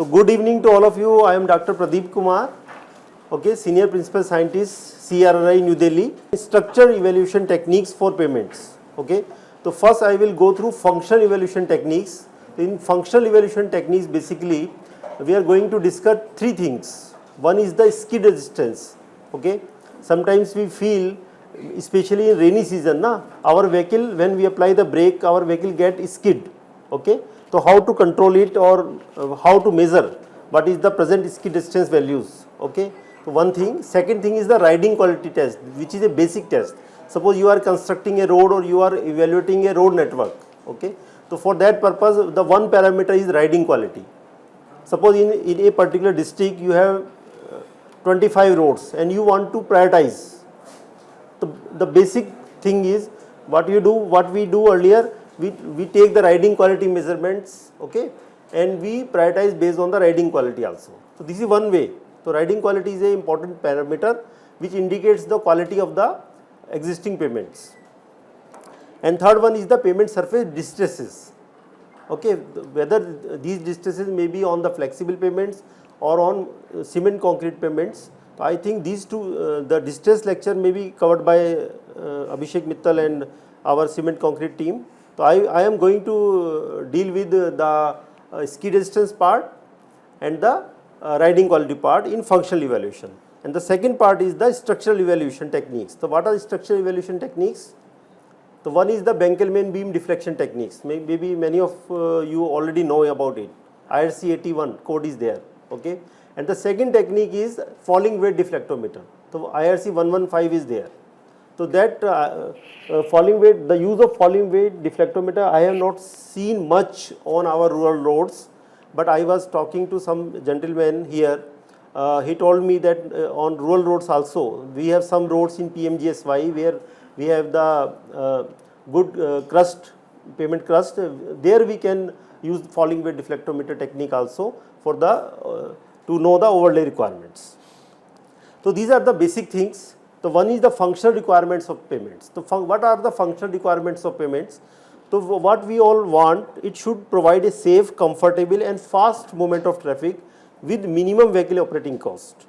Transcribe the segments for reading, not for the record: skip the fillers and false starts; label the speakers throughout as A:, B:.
A: So good evening to all of you. I am Dr. Pradeep Kumar, okay, Senior Principal Scientist, CRRI, New Delhi. Structure evaluation techniques for payments. Okay. So first I will go through functional evaluation techniques. In functional evaluation techniques, basically we are going to discuss three things. One is the skid resistance. Okay. Sometimes we feel, especially in rainy season, our vehicle, when we apply the brake, our vehicle get skid. Okay. So how to control it, or how to measure what is the present skid resistance values. Okay. So one thing. Second thing is the riding quality test, which is a basic test. Suppose you are constructing a road or you are evaluating a road network. Okay. So for that purpose, the one parameter is riding quality. Suppose in a particular district you have 25 roads and you want to prioritize. The basic thing is what we do earlier, we take the riding quality measurements, okay, and we prioritize based on the riding quality also. So this is one way. So riding quality is an important parameter which indicates the quality of the existing payments. And third one is the payment surface distresses. Okay, whether these distresses may be on the flexible payments or on cement concrete payments. So I think these two, the distress lecture may be covered by Abhishek Mittal and our cement concrete team. So I am going to deal with the skid resistance part and the riding quality part in functional evaluation. And the second part is the structural evaluation techniques. So what are the structural evaluation techniques? The one is the Benkelman beam deflection techniques. Maybe many of you already know about it. IRC 81 code is there. Okay. And the second technique is falling weight deflectometer. So IRC 115 is there. So that falling weight, the use of falling weight deflectometer, I have not seen much on our rural roads, but I was talking to some gentleman here. He told me that on rural roads also, we have some roads in PMGSY where we have the good crust, payment crust. There we can use falling weight deflectometer technique also for the to know the overlay requirements. So these are the basic things. So one is the functional requirements of payments. So what are the functional requirements of payments? So what we all want, it should provide a safe, comfortable and fast movement of traffic with minimum vehicle operating cost.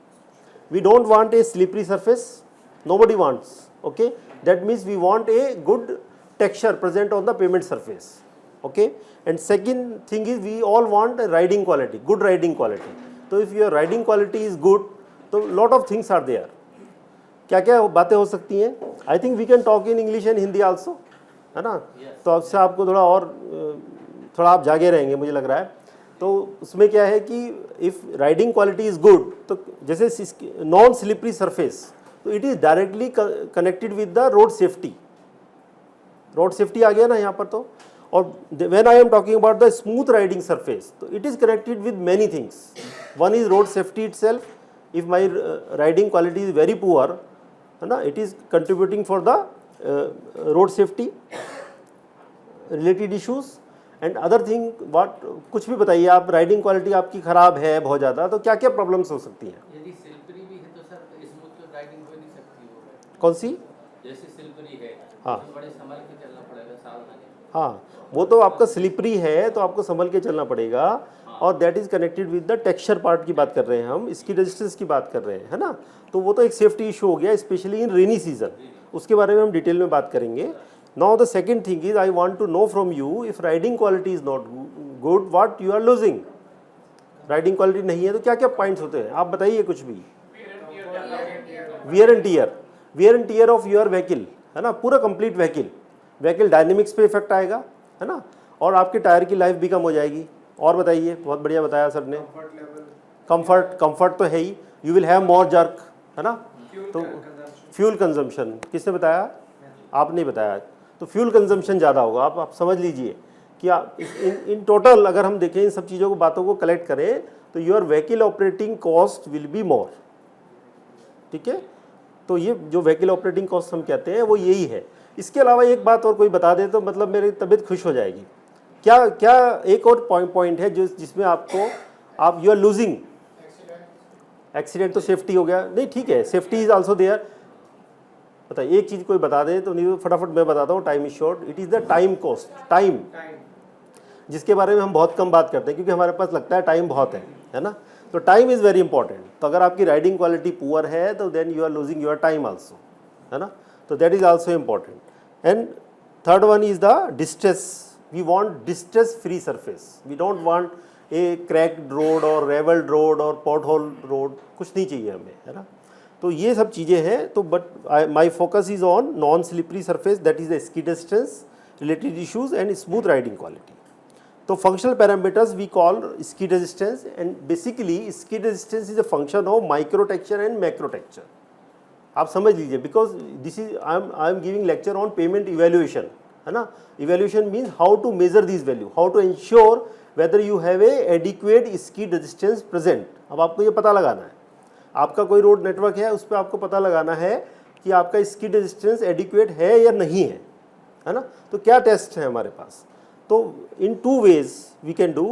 A: We don't want a slippery surface. Nobody wants. Okay. That means we want a good texture present on the payment surface. Okay. And second thing is we all want a riding quality, good riding quality. So if your riding quality is good, so lot of things are there. क्या क्या बातें हो सकती हैं? I think we can talk in English and Hindi also, है ना? तो आपसे आपको थोड़ा आप जागे रहेंगे मुझे लग रहा है. तो उसमें क्या है कि if riding quality is good, तो जैसे non slippery surface, तो it is directly connected with the road safety. Road safety आ गया ना यहाँ पर तो. और when I am talking about the smooth riding surface, so it is connected with many things. One is road safety itself. If my riding quality is very poor, it is contributing for the road safety related issues and other thing. What कुछ भी बताइए आप, riding quality आपकी खराब है बहुत ज़्यादा, तो क्या क्या प्रॉब्लम्स हो सकती हैं? यदि स्लिपरी भी है तो सर स्मूथ राइडिंग हो नहीं सकती होगा. कौन सी? जैसे स्लिपरी है, हाँ, तो बड़े संभल के चलना पड़ेगा सावधानी. हाँ, वो तो आपका स्लिपरी है तो आपको संभल के चलना पड़ेगा. और that is connected with the texture part की बात कर रहे हैं हम, स्किड रेजिस्टेंस की बात कर रहे हैं, है ना. तो वो तो एक सेफ्टी इशू हो गया, स्पेशली इन रेनी सीजन. उसके बारे में हम डिटेल में बात करेंगे. Now the second thing is I want to know from you, if riding quality is not good, what you are losing. Riding quality नहीं है तो क्या क्या पॉइंट्स होते हैं, आप बताइए कुछ भी. Wear and tear of your vehicle, है ना, पूरा कंप्लीट व्हीकल डायनेमिक्स पे इफेक्ट आएगा, है ना, और आपके टायर की लाइफ भी कम हो जाएगी. और बताइए, बहुत बढ़िया बताया सर ने. कंफर्ट तो है ही. You will have more jerk, है ना. तो फ्यूल कंजम्पशन किसने बताया? आपने बताया. तो फ्यूल कंजम्पशन ज़्यादा होगा. आप समझ लीजिए कि आप इन टोटल अगर हम देखें इन सब चीज़ों को, बातों को कलेक्ट करें, तो your vehicle operating cost will be more. ठीक है. तो ये जो व्हीकल ऑपरेटिंग कॉस्ट हम कहते हैं वो यही है. इसके अलावा एक बात और कोई बता दे तो मतलब मेरी तबीयत खुश हो जाएगी. क्या एक और पॉइंट है जिसमें आपको यू आर लूजिंग. एक्सीडेंट तो सेफ्टी हो गया, नहीं ठीक है, सेफ्टी इज आल्सो देयर. बताइए एक चीज़ कोई बता दे तो नहीं तो फटाफट मैं बताता हूँ. Time is short. It is the time cost. Time जिसके बारे में हम बहुत कम बात करते हैं क्योंकि हमारे पास लगता है टाइम बहुत है. है ना। तो टाइम इज़ वेरी इंपॉर्टेंट। तो अगर आपकी राइडिंग क्वालिटी पुअर है तो then you are losing your time also, है ना। तो that is also important. And third one is the distress. We want distress free surface, we don't want a cracked road और ravelled road और pothole road, कुछ नहीं चाहिए हमें, है ना। तो ये सब चीज़ें हैं। तो but my focus is on non slippery surface, that is the skid distance, related issues and smooth riding quality. तो functional parameters we call skid resistance, and basically skid resistance is a function of micro texture and macro texture. आप समझ लीजिए, because this is I am giving lecture on payment evaluation, है ना। Evaluation means how to measure these value, how to ensure whether you have a adequate skid resistance present. अब आपको ये पता लगाना है, आपका कोई रोड नेटवर्क है उस पर आपको पता लगाना है कि आपका skid resistance adequate है या नहीं है ना। तो क्या टेस्ट है हमारे पास? तो in two ways we can do.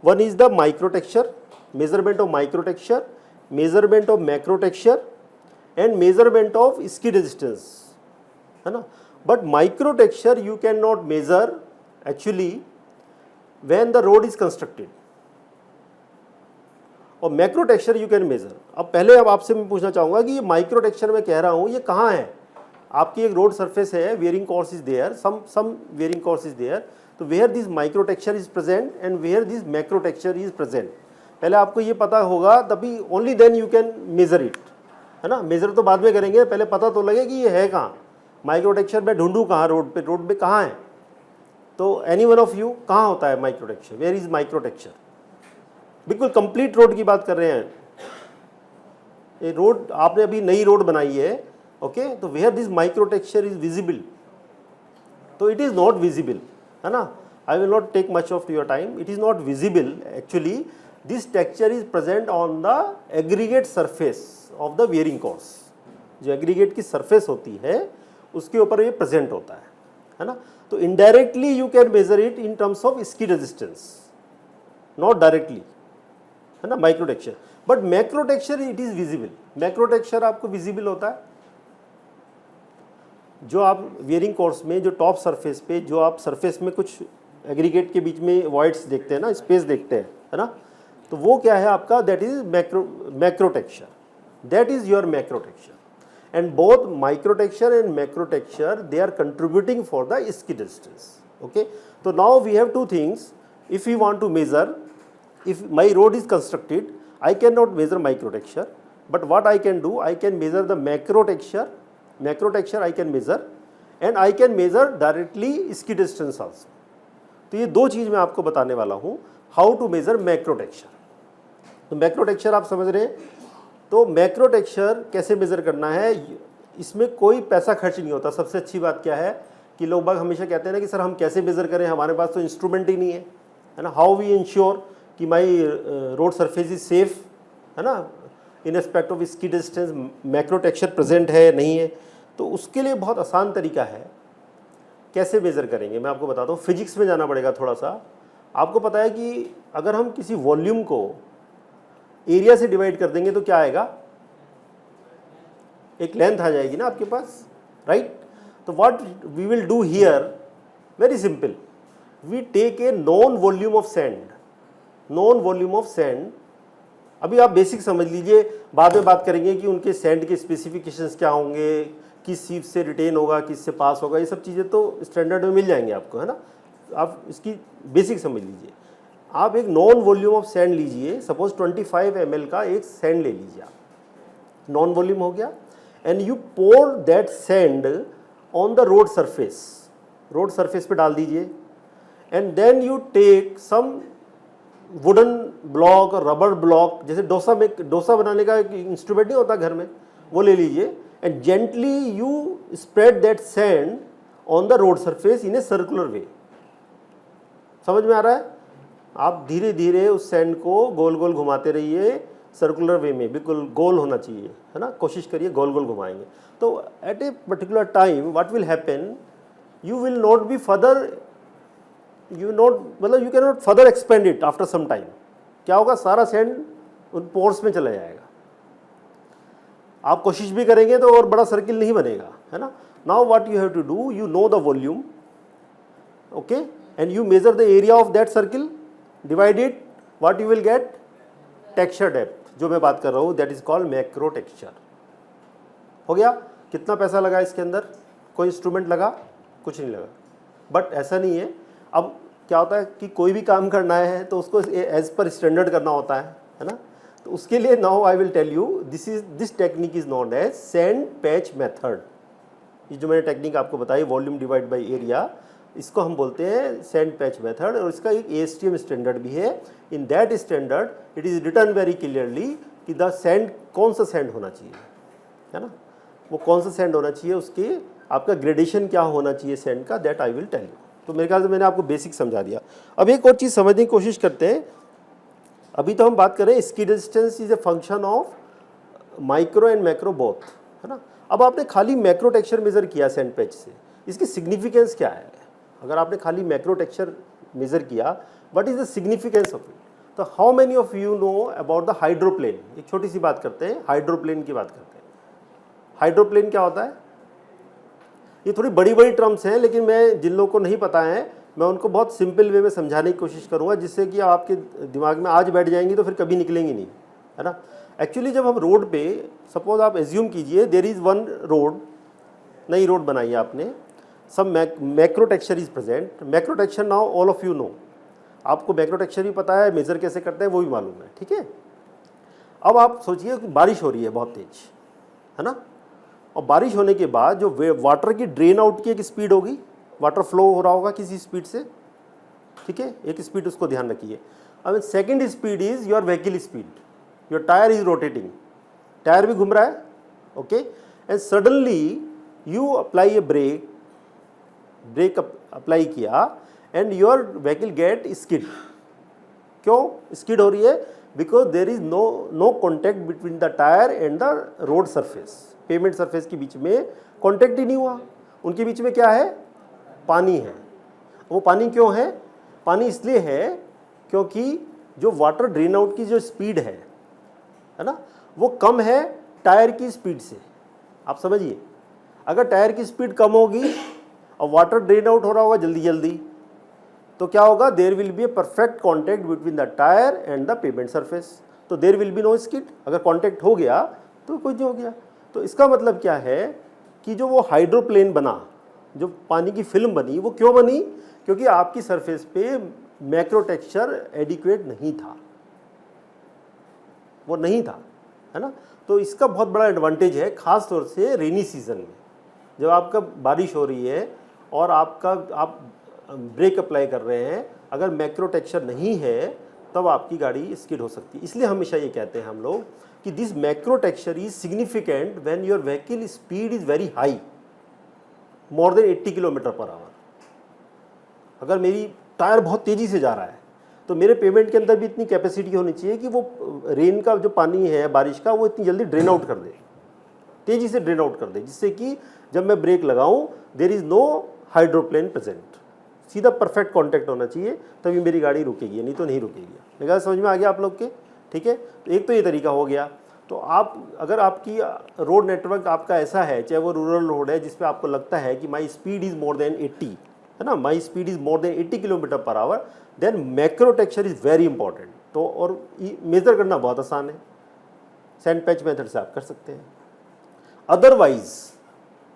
A: One is the micro texture, measurement of micro texture, measurement of macro texture and measurement of skid resistance, है ना। But micro texture you can not measure actually when the road is constructed, और macro texture you can measure. अब आपसे मैं पूछना चाहूँगा कि ये माइक्रो टेक्सचर मैं कह रहा हूँ ये कहाँ है? आपकी एक रोड सरफेस है, wearing course is there, some wearing course is there, तो where this micro texture is present and where this macro texture is present, पहले आपको ये पता होगा, तभी only then you can measure it, है ना। मेजर तो बाद में करेंगे, पहले पता तो लगे कि ये है कहाँ, माइक्रो टेक्सचर मैं ढूंढूँ कहाँ, रोड पे कहाँ है। तो एनी वन ऑफ यू, कहाँ होता है micro texture, where is micro texture? बिल्कुल कंप्लीट रोड की बात कर रहे हैं, ये रोड आपने अभी नई रोड बनाई है, ओके, तो where this micro texture is visible, तो इट इज नॉट विजिबल, है ना। I will not take much of your time, it is not visible actually. This texture is present on the aggregate surface of the wearing course, जो aggregate की surface होती है उसके ऊपर ये present होता है ना। तो indirectly you can measure it in terms of skid resistance, not directly, है ना, micro texture. But macro texture it is visible, macro texture आपको विजिबल होता है। जो आप वेयरिंग कोर्स में, जो टॉप सरफेस पे, जो आप सरफेस में कुछ एग्रीगेट के बीच में वॉइड्स देखते हैं ना, स्पेस देखते हैं, है ना, तो वो क्या है आपका, that is macro texture, that is your macro texture. And both micro texture and macro texture they are contributing for the skid distance, okay. तो now we have two things, if you want to measure, if my road is constructed, I cannot measure micro texture, but what I can do, I can measure the macro texture I can measure, and I can measure directly ski distance also. तो ये दो चीज़ मैं आपको बताने वाला हूँ, how to measure macro texture. तो macro texture आप समझ रहे हैं, तो मैक्रो टेक्सचर कैसे मेज़र करना है, इसमें कोई पैसा खर्च नहीं होता। सबसे अच्छी बात क्या है कि लोग बाग हमेशा कहते हैं ना कि सर हम कैसे मेज़र करें, हमारे पास तो इंस्ट्रूमेंट ही नहीं है ना। हाउ वी इंश्योर कि my road surface is safe, है ना, in aspect of skid distance macro texture present है नहीं है। तो उसके लिए बहुत आसान तरीका है, कैसे मेज़र करेंगे मैं आपको बताता हूँ। फिजिक्स में जाना पड़ेगा थोड़ा सा। आपको पता है कि अगर हम किसी वॉल्यूम को एरिया से डिवाइड कर देंगे तो क्या आएगा, एक लेंथ आ जाएगी ना आपके पास, राइट। तो what we will do here, very simple, we take a known volume of sand, known volume of sand. अभी आप बेसिक समझ लीजिए, बाद में बात करेंगे कि उनके सैंड के स्पेसिफिकेशंस क्या होंगे, किस सीप से रिटेन होगा, किस से पास होगा, ये सब चीज़ें तो स्टैंडर्ड में मिल जाएंगे आपको, है ना। आप इसकी बेसिक समझ लीजिए। आप एक नॉन वॉल्यूम ऑफ सैंड लीजिए, सपोज 25 ml का एक सैंड ले लीजिए आप, नॉन वॉल्यूम हो गया, and you pour that sand on the road surface पे डाल दीजिए, and then you take some wooden block, rubber block, जैसे डोसा बनाने का एक इंस्ट्रूमेंट नहीं होता घर में, वो ले लीजिए, and gently you spread that sand on the road surface in a circular way. समझ में आ रहा है? आप धीरे धीरे उस सैंड को गोल गोल घुमाते रहिए, सर्कुलर वे में, बिल्कुल गोल होना चाहिए, है ना, कोशिश करिए, गोल गोल घुमाएंगे। तो at a particular time what will happen, you will not be further, you can not further expand it after some time. क्या होगा, सारा सैंड उन पोर्स में चला जाएगा। आप कोशिश भी करेंगे तो और बड़ा सर्किल नहीं बनेगा, है ना। Now what you have to do, you know the volume, okay, and you measure the area of that circle, divide it, what you will get, texture depth जो मैं बात कर रहा हूँ that is called macro texture. हो गया? कितना पैसा लगा इसके अंदर? कोई इंस्ट्रूमेंट लगा? कुछ नहीं लगा। बट ऐसा नहीं है, अब क्या होता है कि कोई भी काम करना है तो उसको एज पर स्टैंडर्ड करना होता है ना। तो उसके लिए now I will tell you this technique is known as sand patch method. ये जो मैंने टेक्निक आपको बताई वॉल्यूम डिवाइड बाय एरिया, इसको हम बोलते हैं सैंड पैच मेथड, और इसका एक ASTM स्टैंडर्ड भी है। In that standard it is written very clearly कि द सैंड कौन सा सैंड होना चाहिए, है ना, वो कौन सा सैंड होना चाहिए, उसकी आपका ग्रेडेशन क्या होना चाहिए सैंड का, that I will tell you. तो मेरे ख्याल से मैंने आपको बेसिक समझा दिया। अब एक और चीज़ समझने की कोशिश करते हैं। अभी तो हम बात कर रहे हैं skid distance is a function of micro and macro both, है ना। अब आपने खाली मैक्रो टेक्सचर मेजर किया सैंड पैच से, इसकी सिग्निफिकेंस क्या है? अगर आपने खाली मैक्रो टेक्सचर मेजर किया, what is the significance of it? तो how many of you know about the hydroplane? एक छोटी सी बात करते हैं, हाइड्रोप्लेन की बात करते हैं। हाइड्रोप्लेन क्या होता है? ये थोड़ी बड़ी बड़ी टर्म्स हैं, लेकिन मैं जिन लोगों को नहीं पता है मैं उनको बहुत सिंपल वे में समझाने की कोशिश करूंगा, जिससे कि आपके दिमाग में आज बैठ जाएंगी तो फिर कभी निकलेंगी नहीं, है ना। एक्चुअली जब हम रोड पे, सपोज आप एज्यूम कीजिए देयर इज़ वन रोड, नई रोड बनाई है आपने, सब macro texture is present. Macro texture now all of you no, आपको मैक्रो टेक्सचर भी पता है, मेजर कैसे करते हैं वो भी मालूम है, ठीक है। अब आप सोचिए बारिश हो रही है बहुत तेज, है ना, और बारिश होने के बाद जो वाटर की ड्रेन आउट की एक स्पीड होगी, वाटर फ्लो हो रहा होगा किसी स्पीड से, ठीक है, एक स्पीड उसको ध्यान रखिए। अब second speed is your vehicle speed, your tyre is rotating, tyre भी घूम रहा है, okay, and suddenly you apply a brake apply किया and your vehicle get skid. क्यों स्किड हो रही है? Because there is no contact between the tyre and the road surface, pavement surface के बीच में कॉन्टैक्ट ही नहीं हुआ। उनके बीच में क्या है? पानी है। वो पानी क्यों है? पानी इसलिए है क्योंकि जो वाटर ड्रेन आउट की जो स्पीड है ना, वो कम है टायर की स्पीड से। आप समझिए, अगर टायर की स्पीड कम होगी और वाटर ड्रेन आउट हो रहा होगा जल्दी जल्दी, तो क्या होगा? There will be a perfect contact between the tyre and the pavement surface, तो there will be no skid. अगर कॉन्टैक्ट हो गया तो कुछ नहीं हो गया। तो इसका मतलब क्या है कि जो वो हाइड्रोप्लेन बना, जो पानी की फिल्म बनी, वो क्यों बनी? क्योंकि आपकी सरफेस पे मैक्रो टेक्सचर एडिक्वेट नहीं था, वो नहीं था, है ना। तो इसका बहुत बड़ा एडवांटेज है, खास तौर से रेनी सीजन में, जब आपका बारिश हो रही है और आप ब्रेक अप्लाई कर रहे हैं, अगर मैक्रो टेक्सचर नहीं है तब आपकी गाड़ी स्किड हो सकती है। इसलिए हमेशा ये कहते हैं हम लोग कि this macro texture is significant when your vehicle speed is very high, more than 80 kilometre per our. अगर मेरी टायर बहुत तेज़ी से जा रहा है तो मेरे पेमेंट के अंदर भी इतनी कैपेसिटी होनी चाहिए कि वो रेन का जो पानी है बारिश का, वो इतनी जल्दी ड्रेन आउट कर दे, तेज़ी से ड्रेन आउट कर दे, जिससे कि जब मैं ब्रेक लगाऊं there is no hydroplane present, सीधा परफेक्ट कांटेक्ट होना चाहिए, तभी मेरी गाड़ी रुकेगी, नहीं तो नहीं रुकेगी। मेरा समझ में आ गया आप लोग के? ठीक है, तो एक तो ये तरीका हो गया। तो आप अगर आपकी रोड नेटवर्क आपका ऐसा है, चाहे वो रूरल रोड है जिस पे आपको लगता है कि my speed is more than 80, है ना, my speed is more than 80 kilometre per hour, then macro texture is very important. तो और मेज़र करना बहुत आसान है, सैंड पैच मेथड से आप कर सकते हैं। अदरवाइज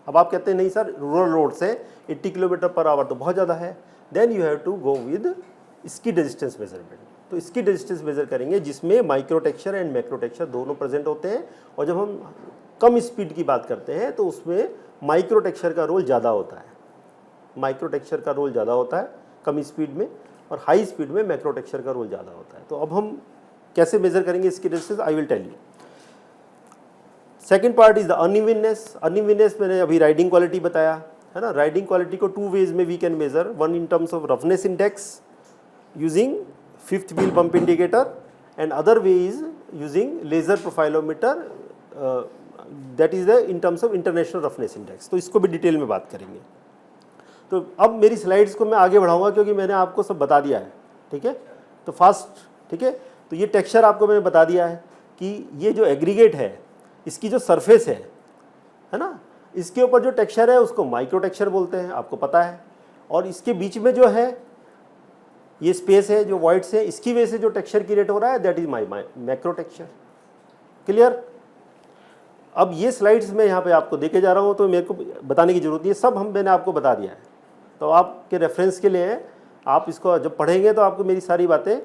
A: अब आप कहते हैं नहीं सर रूरल रोड से 80 किलोमीटर पर आवर तो बहुत ज़्यादा है, then you have to go with skid distance measurement. तो स्किड डिस्टेंस मेजर करेंगे जिसमें micro texture and macro texture दोनों प्रेजेंट होते हैं। और जब हम कम स्पीड की बात करते हैं तो उसमें माइक्रो टेक्सचर का रोल ज़्यादा होता है, माइक्रो टेक्सचर का रोल ज़्यादा होता है कम स्पीड में, और हाई स्पीड में मैक्रो टेक्सचर का रोल ज़्यादा होता है। तो अब हम कैसे मेजर करेंगे skid distance, I will tell you. Second part is the unevenness. Unevenness मैंने अभी राइडिंग क्वालिटी बताया, है ना। राइडिंग क्वालिटी को 2 वेज में we can measure, one in terms of roughness index using fifth wheel bump indicator, and other way is using laser profilometer, that is the in terms of international roughness index. तो इसको भी detail में बात करेंगे। तो अब मेरी slides को मैं आगे बढ़ाऊंगा क्योंकि मैंने आपको सब बता दिया है, ठीक है। तो फास्ट, ठीक है। तो ये टेक्सचर आपको मैंने बता दिया है कि ये जो एग्रीगेट है, इसकी जो सरफेस है ना, इसके ऊपर जो टेक्सचर है उसको माइक्रो टेक्सचर बोलते हैं, आपको पता है। और इसके बीच में जो है ये स्पेस है जो वॉइड्स है, इसकी वजह से जो टेक्सचर क्रिएट हो रहा है that is my macro texture. Clear? अब ये स्लाइड्स मैं यहाँ पे आपको देके जा रहा हूँ तो मेरे को बताने की जरूरत नहीं है, सब मैंने आपको बता दिया है, तो आपके रेफरेंस के लिए है, आप इसको जब पढ़ेंगे तो आपको मेरी सारी बातें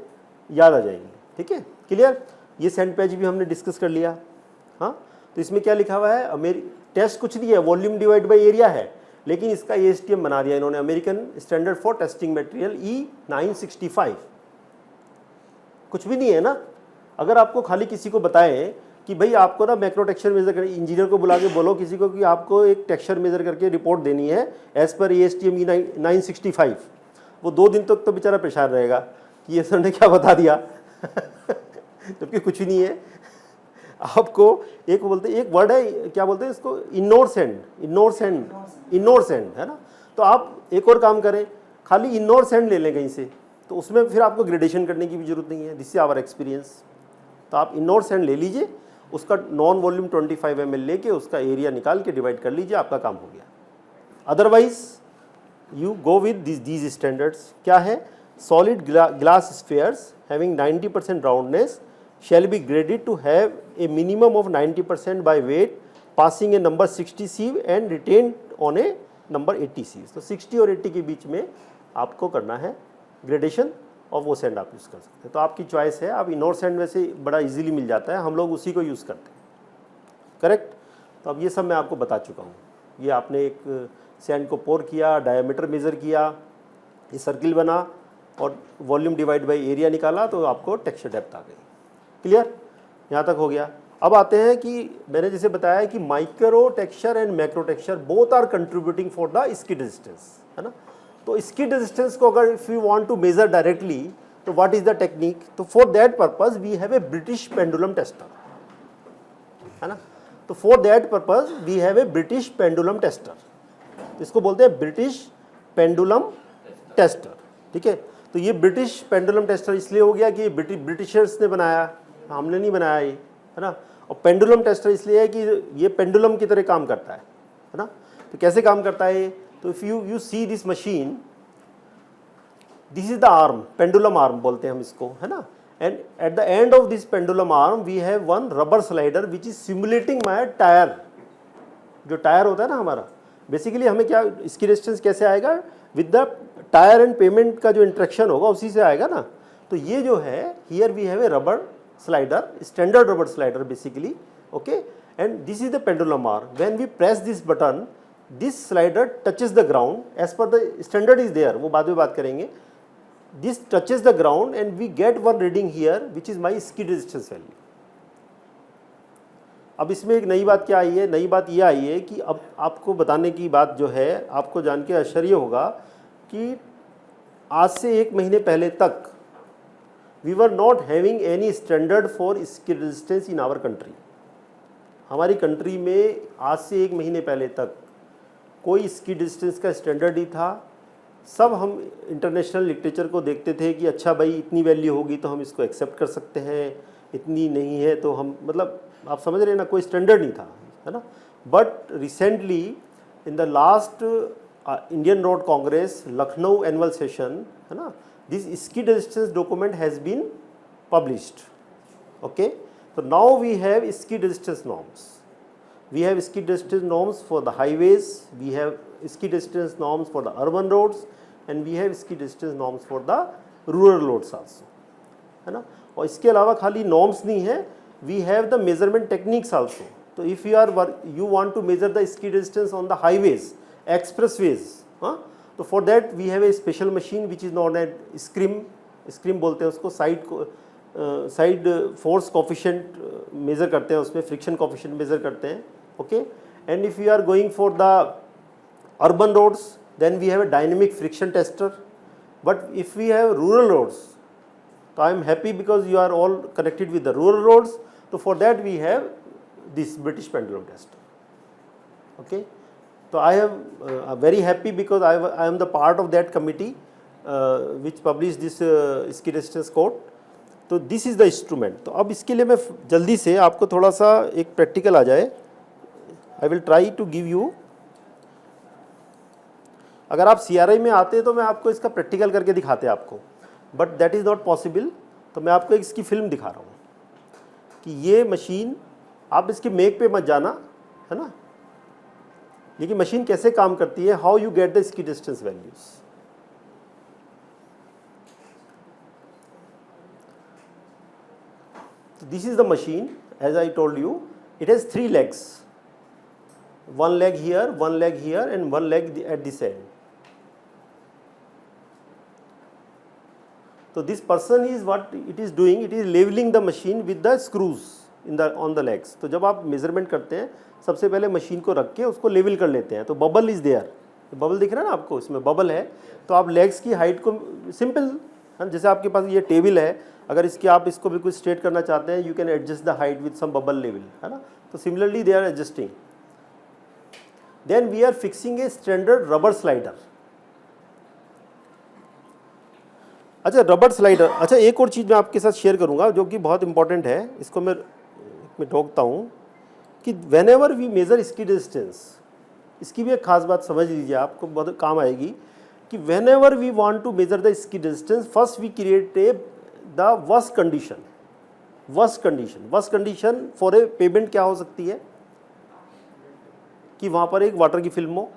A: याद आ जाएंगी। ठीक है, क्लियर? ये सेंट पेज भी हमने डिस्कस कर लिया। हाँ, तो इसमें क्या लिखा हुआ है, मेरी टेस्ट कुछ नहीं है, वॉल्यूम डिवाइड बाई एरिया है, लेकिन इसका ASTM बना दिया इन्होंने, American standard for testing material E965। कुछ भी नहीं है ना। अगर आपको खाली किसी को बताएं कि भाई आपको ना मैक्रो टेक्सचर मेजर कर, इंजीनियर को बुला के बोलो किसी को कि आपको एक टेक्सचर मेजर करके रिपोर्ट देनी है एज पर ASTM E965, वो 2 दिन तक तो बेचारा परेशान रहेगा कि ये सर ने क्या बता दिया जबकि कुछ नहीं है। आपको एक बोलते, एक वर्ड है, क्या बोलते हैं इसको, इग्नोर सेंड है ना। तो आप एक और काम करें, खाली इग्नोर सेंड ले लें कहीं से, तो उसमें फिर आपको ग्रेडेशन करने की भी जरूरत नहीं है। This is our experience. तो आप इग्नोर सेंड ले लीजिए, उसका नॉन वॉल्यूम 25 ml लेके उसका एरिया निकाल के डिवाइड कर लीजिए, आपका काम हो गया। Otherwise you go with these standards. क्या है, solid glass spheres having 90% roundness shall be graded to have a minimum of 90% by weight, passing a number 60 sieve and retained on a number 80 sieves। तो 60 और 80 के बीच में आपको करना है ग्रेडेशन, और वो सेंड आप यूज़ कर सकते हैं। तो आपकी चॉइस है, आप इनोर सेंड वैसे बड़ा इजीली मिल जाता है, हम लोग उसी को यूज़ करते हैं। करेक्ट? तो अब ये सब मैं आपको बता चुका हूँ। ये आपने एक सैंड को पोर किया, डायमीटर मेज़र किया, ये सर्किल बना और वॉल्यूम डिवाइड बाई एरिया निकाला, तो आपको टेक्सचर डेप्थ आ गई। क्लियर? यहाँ तक हो गया। अब आते हैं कि मैंने जैसे बताया कि micro texture and macro texture both are contributing for the skid resistance, है ना। तो स्किड रेजिस्टेंस को अगर if you want to measure directly, तो व्हाट इज द टेक्निक? तो for that purpose we have a British pendulum tester, है ना। तो for that purpose we have a British pendulum tester, इसको बोलते हैं ब्रिटिश पेंडुलम टेस्टर। ठीक है, तो ये ब्रिटिश पेंडुलम टेस्टर इसलिए हो गया कि ये ब्रिटिशर्स ने बनाया, हमने नहीं बनाया ये, है ना। और पेंडुलम टेस्टर इसलिए है कि ये पेंडुलम की तरह काम करता है ना। तो कैसे काम करता है ये? तो if you see this machine, this is the arm, pendulum arm बोलते हैं हम इसको, है ना। And at the end of this pendulum arm we have one rubber slider which is simulating my tyre. जो टायर होता है ना हमारा, बेसिकली हमें क्या, इसकी रेजिस्टेंस कैसे आएगा? With the tyre and payment का जो इंट्रैक्शन होगा उसी से आएगा ना। तो ये जो है, here we have a rubber slider, standard rubber slider basically, okay, and this is the pendulum arm. When we press this button, this slider touches the ground as per the standard is there, वो बाद में बात करेंगे। This touches the ground and we get one reading here which is my skid resistance value। अब इसमें एक नई बात क्या आई है? नई बात ये आई है कि अब आपको बताने की बात जो है, आपको जान के आश्चर्य होगा कि आज से 1 महीने पहले तक we were not having any standard for skid resistance in our country। हमारी कंट्री में आज से 1 महीने पहले तक कोई स्किड रेजिस्टेंस का स्टैंडर्ड नहीं था। सब हम इंटरनेशनल लिटरेचर को देखते थे कि अच्छा भाई इतनी वैल्यू होगी तो हम इसको एक्सेप्ट कर सकते हैं, इतनी नहीं है तो हम, मतलब आप समझ रहे हैं ना, कोई स्टैंडर्ड नहीं था, है ना। But recently in the last Indian road Congress Lucknow annual session, है ना, this skid resistance document has been published, okay। So now we have skid resistance norms, we have skid resistance norms for the highways, we have skid resistance norms for the urban roads, and we have skid resistance norms for the rural roads also, है ना। और इसके अलावा खाली norms नहीं है, we have the measurement techniques also। तो if you want to measure the skid resistance on the highways, expressways, हाँ, तो for that we have a special machine which is known at SCRIM बोलते हैं उसको, side force coefficient measure करते हैं, उसमें friction coefficient measure करते हैं, okay. And if you are going for the urban roads then we have a dynamic friction tester. But if we have rural roads, तो I am happy because you are all connected with the rural roads, तो for that we have this British pendulum tester, okay. So I am very happy because I am the part of that committee which published this skid resistance code। तो this is the instrument। तो अब इसके लिए मैं जल्दी से आपको थोड़ा सा एक प्रैक्टिकल आ जाए, I will try to give you। अगर आप CRI में आते तो मैं आपको इसका प्रैक्टिकल करके दिखाते आपको। But that is not possible. तो मैं आपको इसकी फिल्म दिखा रहा हूँ कि ये मशीन, आप इसके मेक पे मत जाना, है ना, लेकिन मशीन कैसे काम करती है, how you get the skid resistance values. This is the machine, as I told you, it has 3 legs, 1 leg here, 1 leg here and 1 leg at this end. So this person is, what it is doing, it is leveling the machine with the screws in the on the legs. तो जब आप measurement करते हैं, सबसे पहले machine को रख के उसको लेवल कर लेते हैं। तो बबल इज देयर, बबल दिख रहा है ना आपको, इसमें बबल है। तो आप लेग्स की हाइट को सिंपल, जैसे आपके पास ये टेबल है, अगर इसकी आप इसको बिल्कुल स्ट्रेट करना चाहते हैं, you can adjust the height with some bubble level, है ना। तो similarly they are adjusting. Then we are fixing a standard rubber slider. अच्छा, रबर स्लाइडर, अच्छा एक और चीज़ मैं आपके साथ शेयर करूंगा जो कि बहुत इंपॉर्टेंट है, इसको मैं टोकता हूँ कि whenever we measure skid resistance, इसकी भी एक खास बात समझ लीजिए, आपको बहुत काम आएगी कि whenever we want to measure the skid resistance, first we create a the worst condition. Worst condition for a pavement क्या हो सकती है कि वहाँ पर एक वाटर की फिल्म हो,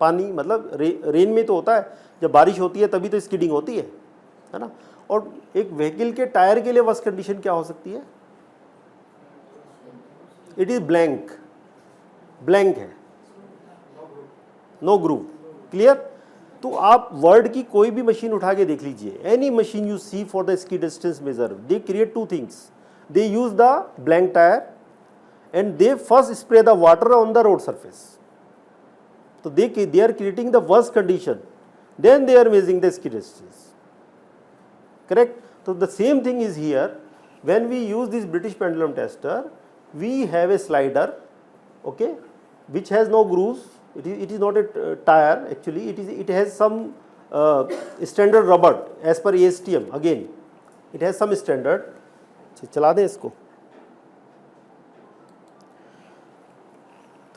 A: पानी, मतलब रेन में तो होता है, जब बारिश होती है तभी तो स्कीडिंग होती है ना। और एक व्हीकल के टायर के लिए वर्स्ट कंडीशन क्या हो सकती है, इट इज ब्लैंक है, नो ग्रूव। क्लियर। तो आप वर्ल्ड की कोई भी मशीन उठा के देख लीजिए, any machine you see for the skid resistance measure, they create 2 things, they use the blank tyre and they first spray the water on the road surface. So they are creating the worst condition, then they are measuring the ski distance. Correct. So the same thing is here. When we use this British pendulum tester, we have a slider, okay, which has no grooves. It is not a tire actually. It has some standard rubber as per ASTM. Again, it has some standard. चला दें इसको।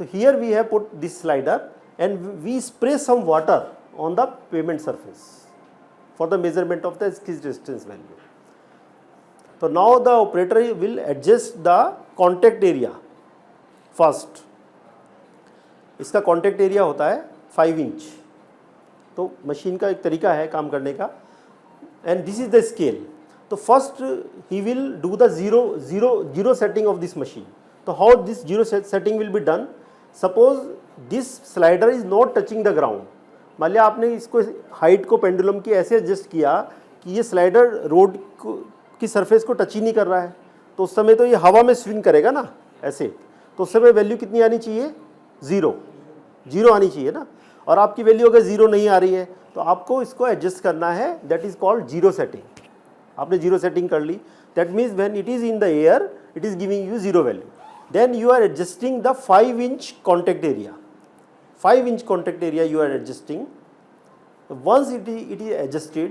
A: So here we have put this slider and we spray some water on the pavement surface for the measurement of the ski distance value. So now the operator will adjust the contact area first. इसका contact area होता है 5 inch. तो machine का एक तरीका है काम करने का, and this is the scale. तो first he will do the zero setting of this machine. So how this zero setting will be done? Suppose this slider is not touching the ground. मान लिया आपने इसको height को pendulum की ऐसे adjust किया कि ये स्लाइडर रोड की सरफेस को टच ही नहीं कर रहा है, तो उस समय तो ये हवा में स्विंग करेगा ना ऐसे, तो उस समय वैल्यू कितनी आनी चाहिए, जीरो आनी चाहिए ना। और आपकी वैल्यू अगर जीरो नहीं आ रही है तो आपको इसको एडजस्ट करना है, that is called zero setting. आपने जीरो सेटिंग कर ली, that means when it is in the air it is giving you zero value. Then you are adjusting the 5 inch contact area. 5 inch contact area you are adjusting. Once it is adjusted,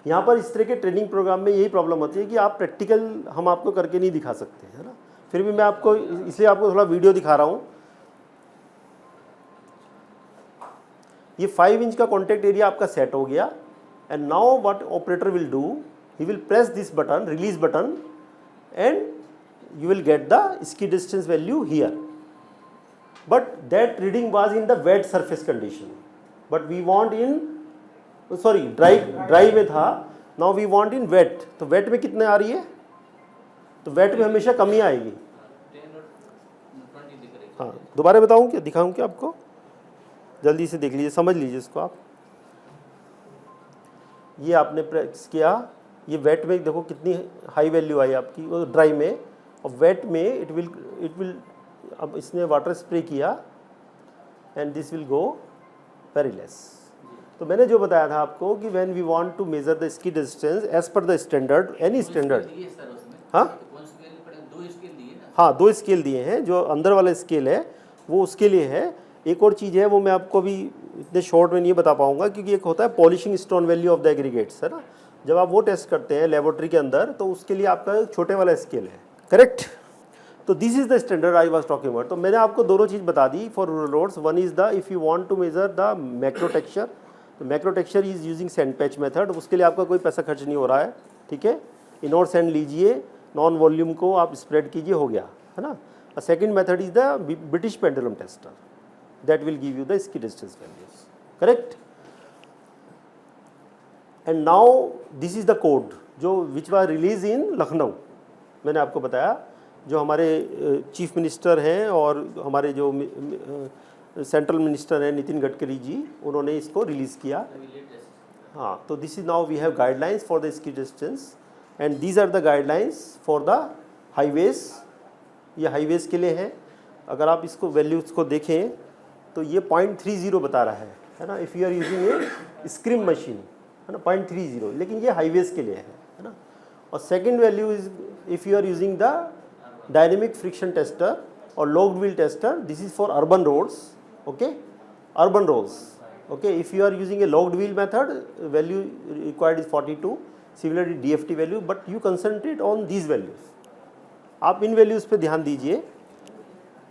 A: यहाँ पर इस तरह के training programme में यही problem होती है कि आप प्रैक्टिकल हम आपको करके नहीं दिखा सकते, है ना। फिर भी मैं आपको इसलिए आपको थोड़ा वीडियो दिखा रहा हूँ। ये 5 इंच का कॉन्टैक्ट एरिया आपका सेट हो गया, and now what operator will do, he will press this button, release button, and you will get the ski distance value here. But that reading was in the wet surface condition, but we want in dry में था, now we want in wet. तो wet में कितने आ रही है, तो wet में हमेशा कमी आएगी। हाँ, दोबारा बताऊँ क्या, दिखाऊँ क्या आपको, जल्दी से देख लीजिए, समझ लीजिए इसको आप। ये आपने प्रेस किया, ये वेट में देखो कितनी हाई वैल्यू आई आपकी, वो ड्राई में, और वेट में इट विल अब इसने वाटर स्प्रे किया and this will go very less. तो मैंने जो बताया था आपको कि when we want to measure the skid resistance as per the standard, any standard, हाँ 2 स्केल दिए हैं, जो अंदर वाला स्केल है वो उसके लिए है। एक और चीज़ है वो मैं आपको अभी इतने शॉर्ट में नहीं बता पाऊंगा, क्योंकि एक होता है polishing stone value of the aggregates, है ना। जब आप वो टेस्ट करते हैं लेबोरेटरी के अंदर, तो उसके लिए आपका छोटे वाला स्केल है, करेक्ट। तो this is the standard I was talking about. तो मैंने आपको दोनों चीज़ बता दी for rural roads. One is the if you want to measure the macro texture, तो macro texture is using sand patch method, उसके लिए आपका कोई पैसा खर्च नहीं हो रहा है, ठीक है। इनोर सैंड लीजिए, नॉन वॉल्यूम को आप स्प्रेड कीजिए, हो गया, है ना। A second method is the British pendulum tester, that will give you the skid resistance values, correct. And now this is the code जो which was release in Lucknow. मैंने आपको बताया जो हमारे चीफ मिनिस्टर हैं और हमारे जो सेंट्रल मिनिस्टर हैं नितिन गडकरी जी, उन्होंने इसको रिलीज़ किया। हाँ, तो this is now we have guidelines for the skid resistance and these are the guidelines for the highways. ये हाईवेज के लिए है। अगर आप इसको वैल्यूज को देखें तो ये 0.30 बता रहा है ना, if you are using a SCRIM machine, है ना, 0.30, लेकिन ये हाईवेज के लिए है ना। और second value is if you are using the dynamic friction tester or logged wheel tester, this is for urban roads, okay, urban roads, okay. If you are using a logged wheel method, value required is 42, similarly DFT value, but you concentrate on these values. आप इन values पे ध्यान दीजिए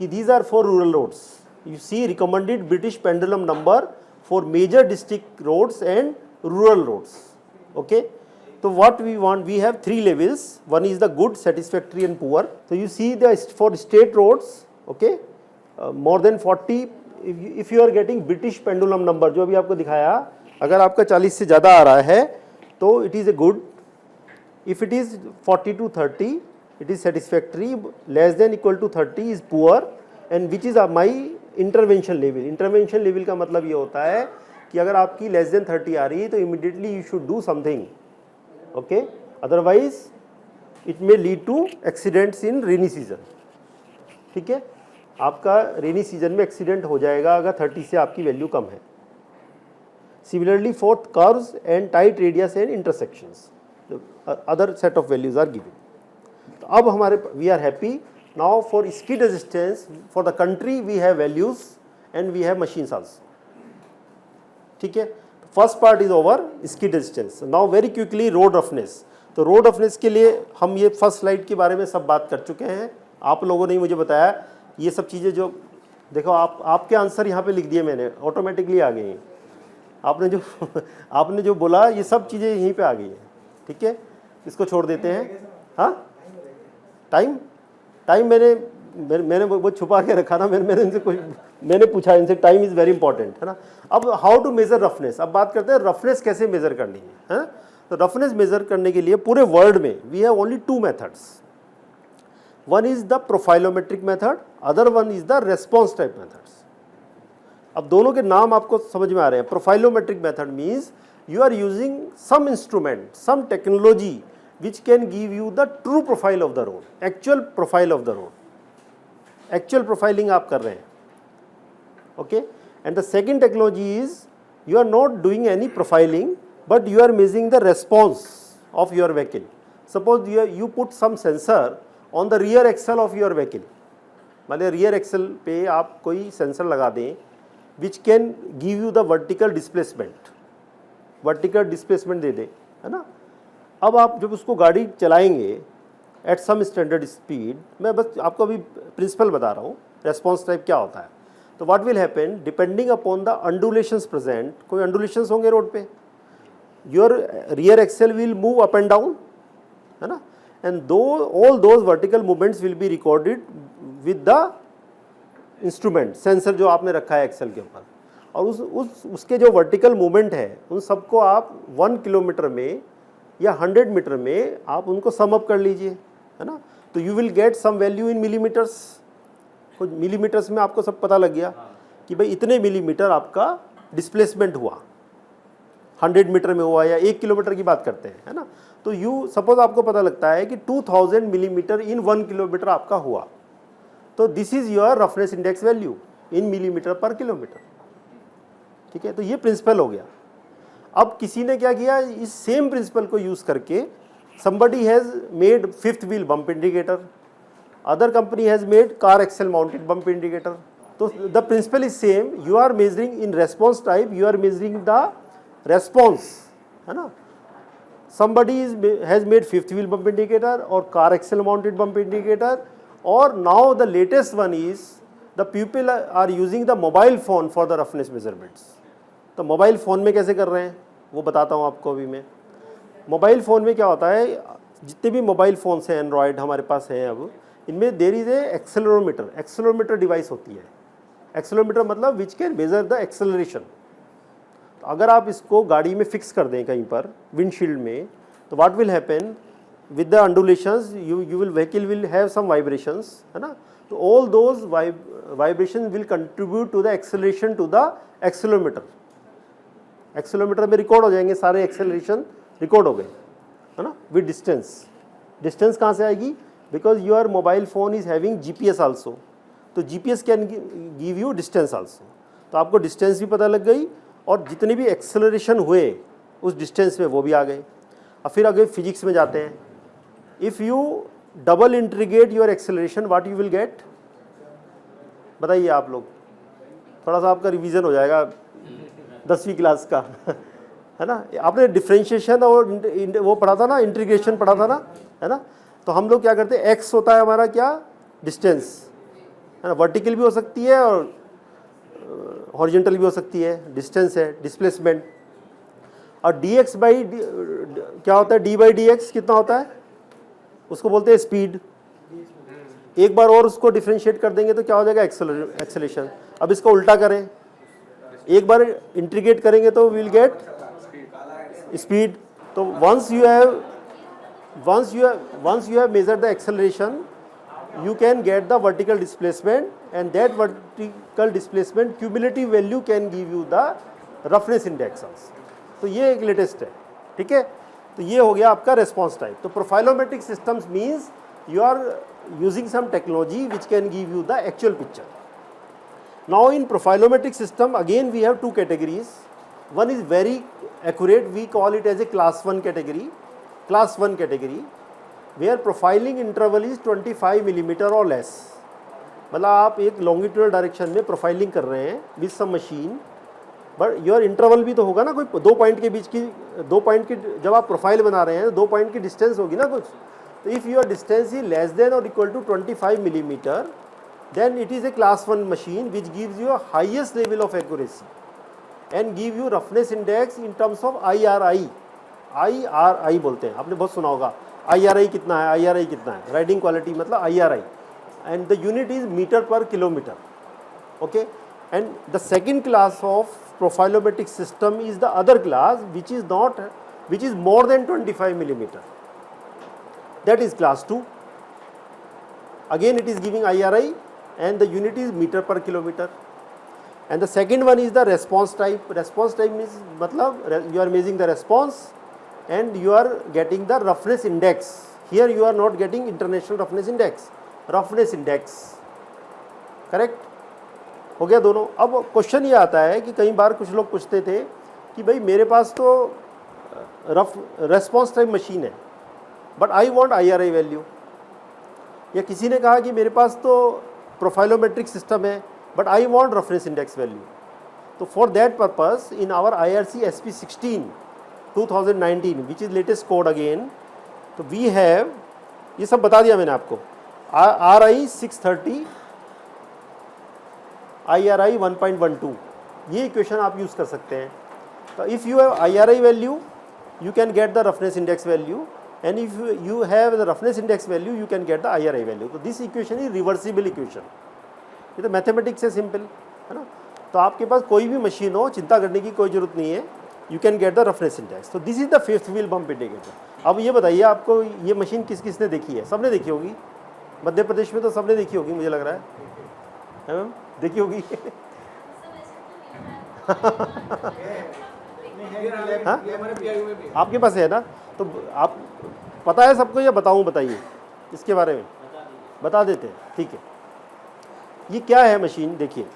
A: कि these are for rural roads. You see recommended British pendulum number for major district roads and rural roads, okay. So what we want, we have 3 levels. One is the good, satisfactory and poor. So you see the for state roads, okay, more than 40, if you are getting British pendulum number जो अभी आपको दिखाया, अगर आपका 40 से ज़्यादा आ रहा है तो it is a good. If it is 40 to 30, it is satisfactory. Less than equal to 30 is poor, and which is my intervention level. Intervention level का मतलब ये होता है कि अगर आपकी less than 30 आ रही है तो immediately you should do something. Okay, otherwise it may lead to accidents in rainy season, ठीक है। आपका रेनी सीजन में एक्सीडेंट हो जाएगा अगर 30 से आपकी वैल्यू कम है। Similarly for curves and tight radius and intersections other set of values are given. तो अब हमारे we are happy now for skid resistance for the country we have values and we have machines also, ठीक है। First part is over, skid resistance. Now very quickly road roughness. तो road roughness के लिए हम ये first slide के बारे में सब बात कर चुके हैं। आप लोगों ने मुझे बताया ये सब चीज़ें जो देखो आपके आंसर यहाँ पे लिख दिए मैंने, ऑटोमेटिकली आ गई हैं। आपने जो बोला ये सब चीज़ें यहीं पे आ गई हैं, ठीक है। इसको छोड़ देते हैं। हाँ, टाइम मैंने वो छुपा के रखा ना, मैंने इनसे कुछ मैंने पूछा इनसे, टाइम इज़ वेरी इंपॉर्टेंट, है ना। अब हाउ टू मेज़र रफनेस, अब बात करते हैं रफनेस कैसे मेज़र करनी है। तो रफनेस मेज़र करने के लिए पूरे वर्ल्ड में we have only 2 methods. One is the profilometric method, other one is the response type methods. अब दोनों के नाम आपको समझ में आ रहे हैं। Profilometric method means you are using some instrument, some technology which can give you the true profile of the road, actual profile of the road, actual profiling आप कर रहे हैं, okay. And the second technology is you are not doing any profiling but you are measuring the response of your vehicle. Suppose you put some sensor on the rear axle of your vehicle, मतलब rear axle पे आप कोई sensor लगा दें which can give you the vertical displacement दे दें, है ना। अब आप जब उसको गाड़ी चलाएंगे at some standard speed, मैं बस आपको अभी प्रिंसिपल बता रहा हूँ रेस्पॉन्स टाइप क्या होता है। तो what will happen depending upon the undulations present, कोई अंडुलेशंस होंगे रोड पे, your rear axle will move up and down, है ना, and do all those vertical movements will be recorded with the instrument, sensor जो आपने रखा है Excel के ऊपर। और उसके जो वर्टिकल मूवमेंट है उन सबको आप 1 किलोमीटर में या 100 मीटर में आप उनको सम अप कर लीजिए, है ना। तो you will get some value in millimetres. कुछ मिलीमीटर्स में आपको सब पता लग गया कि भाई इतने मिलीमीटर आपका डिस्प्लेसमेंट हुआ, 100 मीटर में हुआ या 1 किलोमीटर की बात करते हैं, है ना। तो यू सपोज आपको पता लगता है कि 2000 मिलीमीटर इन 1 किलोमीटर आपका हुआ, तो this is your roughness index value in millimetre पर किलोमीटर, ठीक है। तो ये प्रिंसिपल हो गया। अब किसी ने क्या किया, इस सेम प्रिंसिपल को यूज करके somebody has made 5th wheel bump indicator, other company has made car axle mounted bump indicator. So the principle is same, you are measuring in response type, you are measuring the response, है ना। somebody has made 5th wheel bump indicator or car axle mounted bump indicator, or now the latest one is the people are using the mobile phone for the roughness measurements, तो mobile phone में कैसे कर रहे हैं वो बताता हूँ आपको अभी मैं। मोबाइल फ़ोन में क्या होता है, जितने भी मोबाइल फ़ोन्स हैं एंड्रॉयड हमारे पास हैं अब, इनमें there is a accelerometer device होती है। एक्सेलरोमीटर मतलब which can measure the acceleration. तो अगर आप इसको गाड़ी में फिक्स कर दें कहीं पर विंडशील्ड में, तो what will happen with the undulations, vehicle will have some vibrations, है ना। तो all those vibration will contribute to the acceleration to the accelerometer. Accelerometer में रिकॉर्ड हो जाएंगे सारे एक्सेलरेशन, रिकॉर्ड हो गए, है ना, विद डिस्टेंस कहाँ से आएगी, because your mobile phone is having GPS also, तो GPS can give you distance also. तो आपको डिस्टेंस भी पता लग गई और जितने भी एक्सेलरेशन हुए उस डिस्टेंस में वो भी आ गए। अब फिर आगे फिजिक्स में जाते हैं। If U double integrate your acceleration what you will gate, बताइए आप लोग, थोड़ा सा आपका रिवीजन हो जाएगा 10वीं क्लास का है ना। आपने डिफ्रेंशिएशन और वो पढ़ा था ना, इंटीग्रेशन पढ़ा था ना, है ना। तो हम लोग क्या करते हैं, एक्स होता है हमारा क्या, डिस्टेंस, है ना, वर्टिकल भी हो सकती है और हॉरिजॉन्टल भी हो सकती है, डिस्टेंस है, डिस्प्लेसमेंट। और dx बाई क्या होता है, d बाई dx कितना होता है, उसको बोलते हैं स्पीड। एक बार और उसको डिफ्रेंशिएट कर देंगे तो क्या हो जाएगा, एक्सेलरेशन। अब इसको उल्टा करें, एक बार इंटीग्रेट करेंगे तो विल गेट स्पीड। तो once you have measured the acceleration, you can get the vertical displacement and that vertical displacement cumulative value can give you the roughness index also। तो ये एक लेटेस्ट है, ठीक है। तो ये हो गया आपका रेस्पॉन्स टाइप। तो profilometric systems means you are using some technology which can give you the actual picture. Now in profilometric system again we have two categories. One is very accurate, we call it as a class 1 category where profiling interval is 25 millimetre or less. मतलब आप एक longitudinal direction में profiling कर रहे हैं with some machine, but your interval भी तो होगा ना, कोई दो पॉइंट के बीच की, दो पॉइंट की जब आप प्रोफाइल बना रहे हैं 2 पॉइंट की डिस्टेंस होगी ना कुछ। तो if your distance is less than or equal to 25 millimetre then it is a class 1 machine which gives you highest level of accuracy and give you roughness index in terms of IRI बोलते हैं, आपने बहुत सुना होगा। IRI कितना है, riding quality मतलब IRI, and the unit is metre per kilometre, okay. And the second class of profilometric system is the other class which is more than 25 millimetre, that is class 2। Again it is giving IRI and the unit is meter per kilometer. And the second one is the response type. Response type means matlab you are measuring the response and you are getting the roughness index. Here you are not getting international roughness index, roughness index, correct? हो गया दोनों। अब question ये आता है कि कई बार कुछ लोग पूछते थे कि भाई मेरे पास तो रेस्पॉन्स टाइम मशीन है but I want IRI value, या किसी ने कहा कि मेरे पास तो प्रोफाइलोमेट्रिक सिस्टम है but I want roughness index value. तो for that purpose in our IRC SP 16 2019 which is latest code again, तो वी हैव, ये सब बता दिया मैंने आपको, RI 630 IRI 1.12, ये इक्वेशन आप यूज़ कर सकते हैं। तो if you have IRI value you can get the roughness index value, and if you have the roughness index value you can get the IRI value. तो this equation is reversible equation, ये तो mathematics है, simple है ना। तो आपके पास कोई भी मशीन हो, चिंता करने की कोई ज़रूरत नहीं है, you can get the roughness index. तो this is the fifth wheel bump indicator. अब ये बताइए आपको ये मशीन किस किसने देखी है? सबने देखी होगी, मध्य प्रदेश में तो सबने देखी होगी मुझे लग रहा है मैम, देखी होगी हाँ आपके पास है ना, तो आप पता है सबको या बताऊं? बताइए इसके बारे में, बता देते हैं, ठीक है। ये क्या है मशीन? देखिए,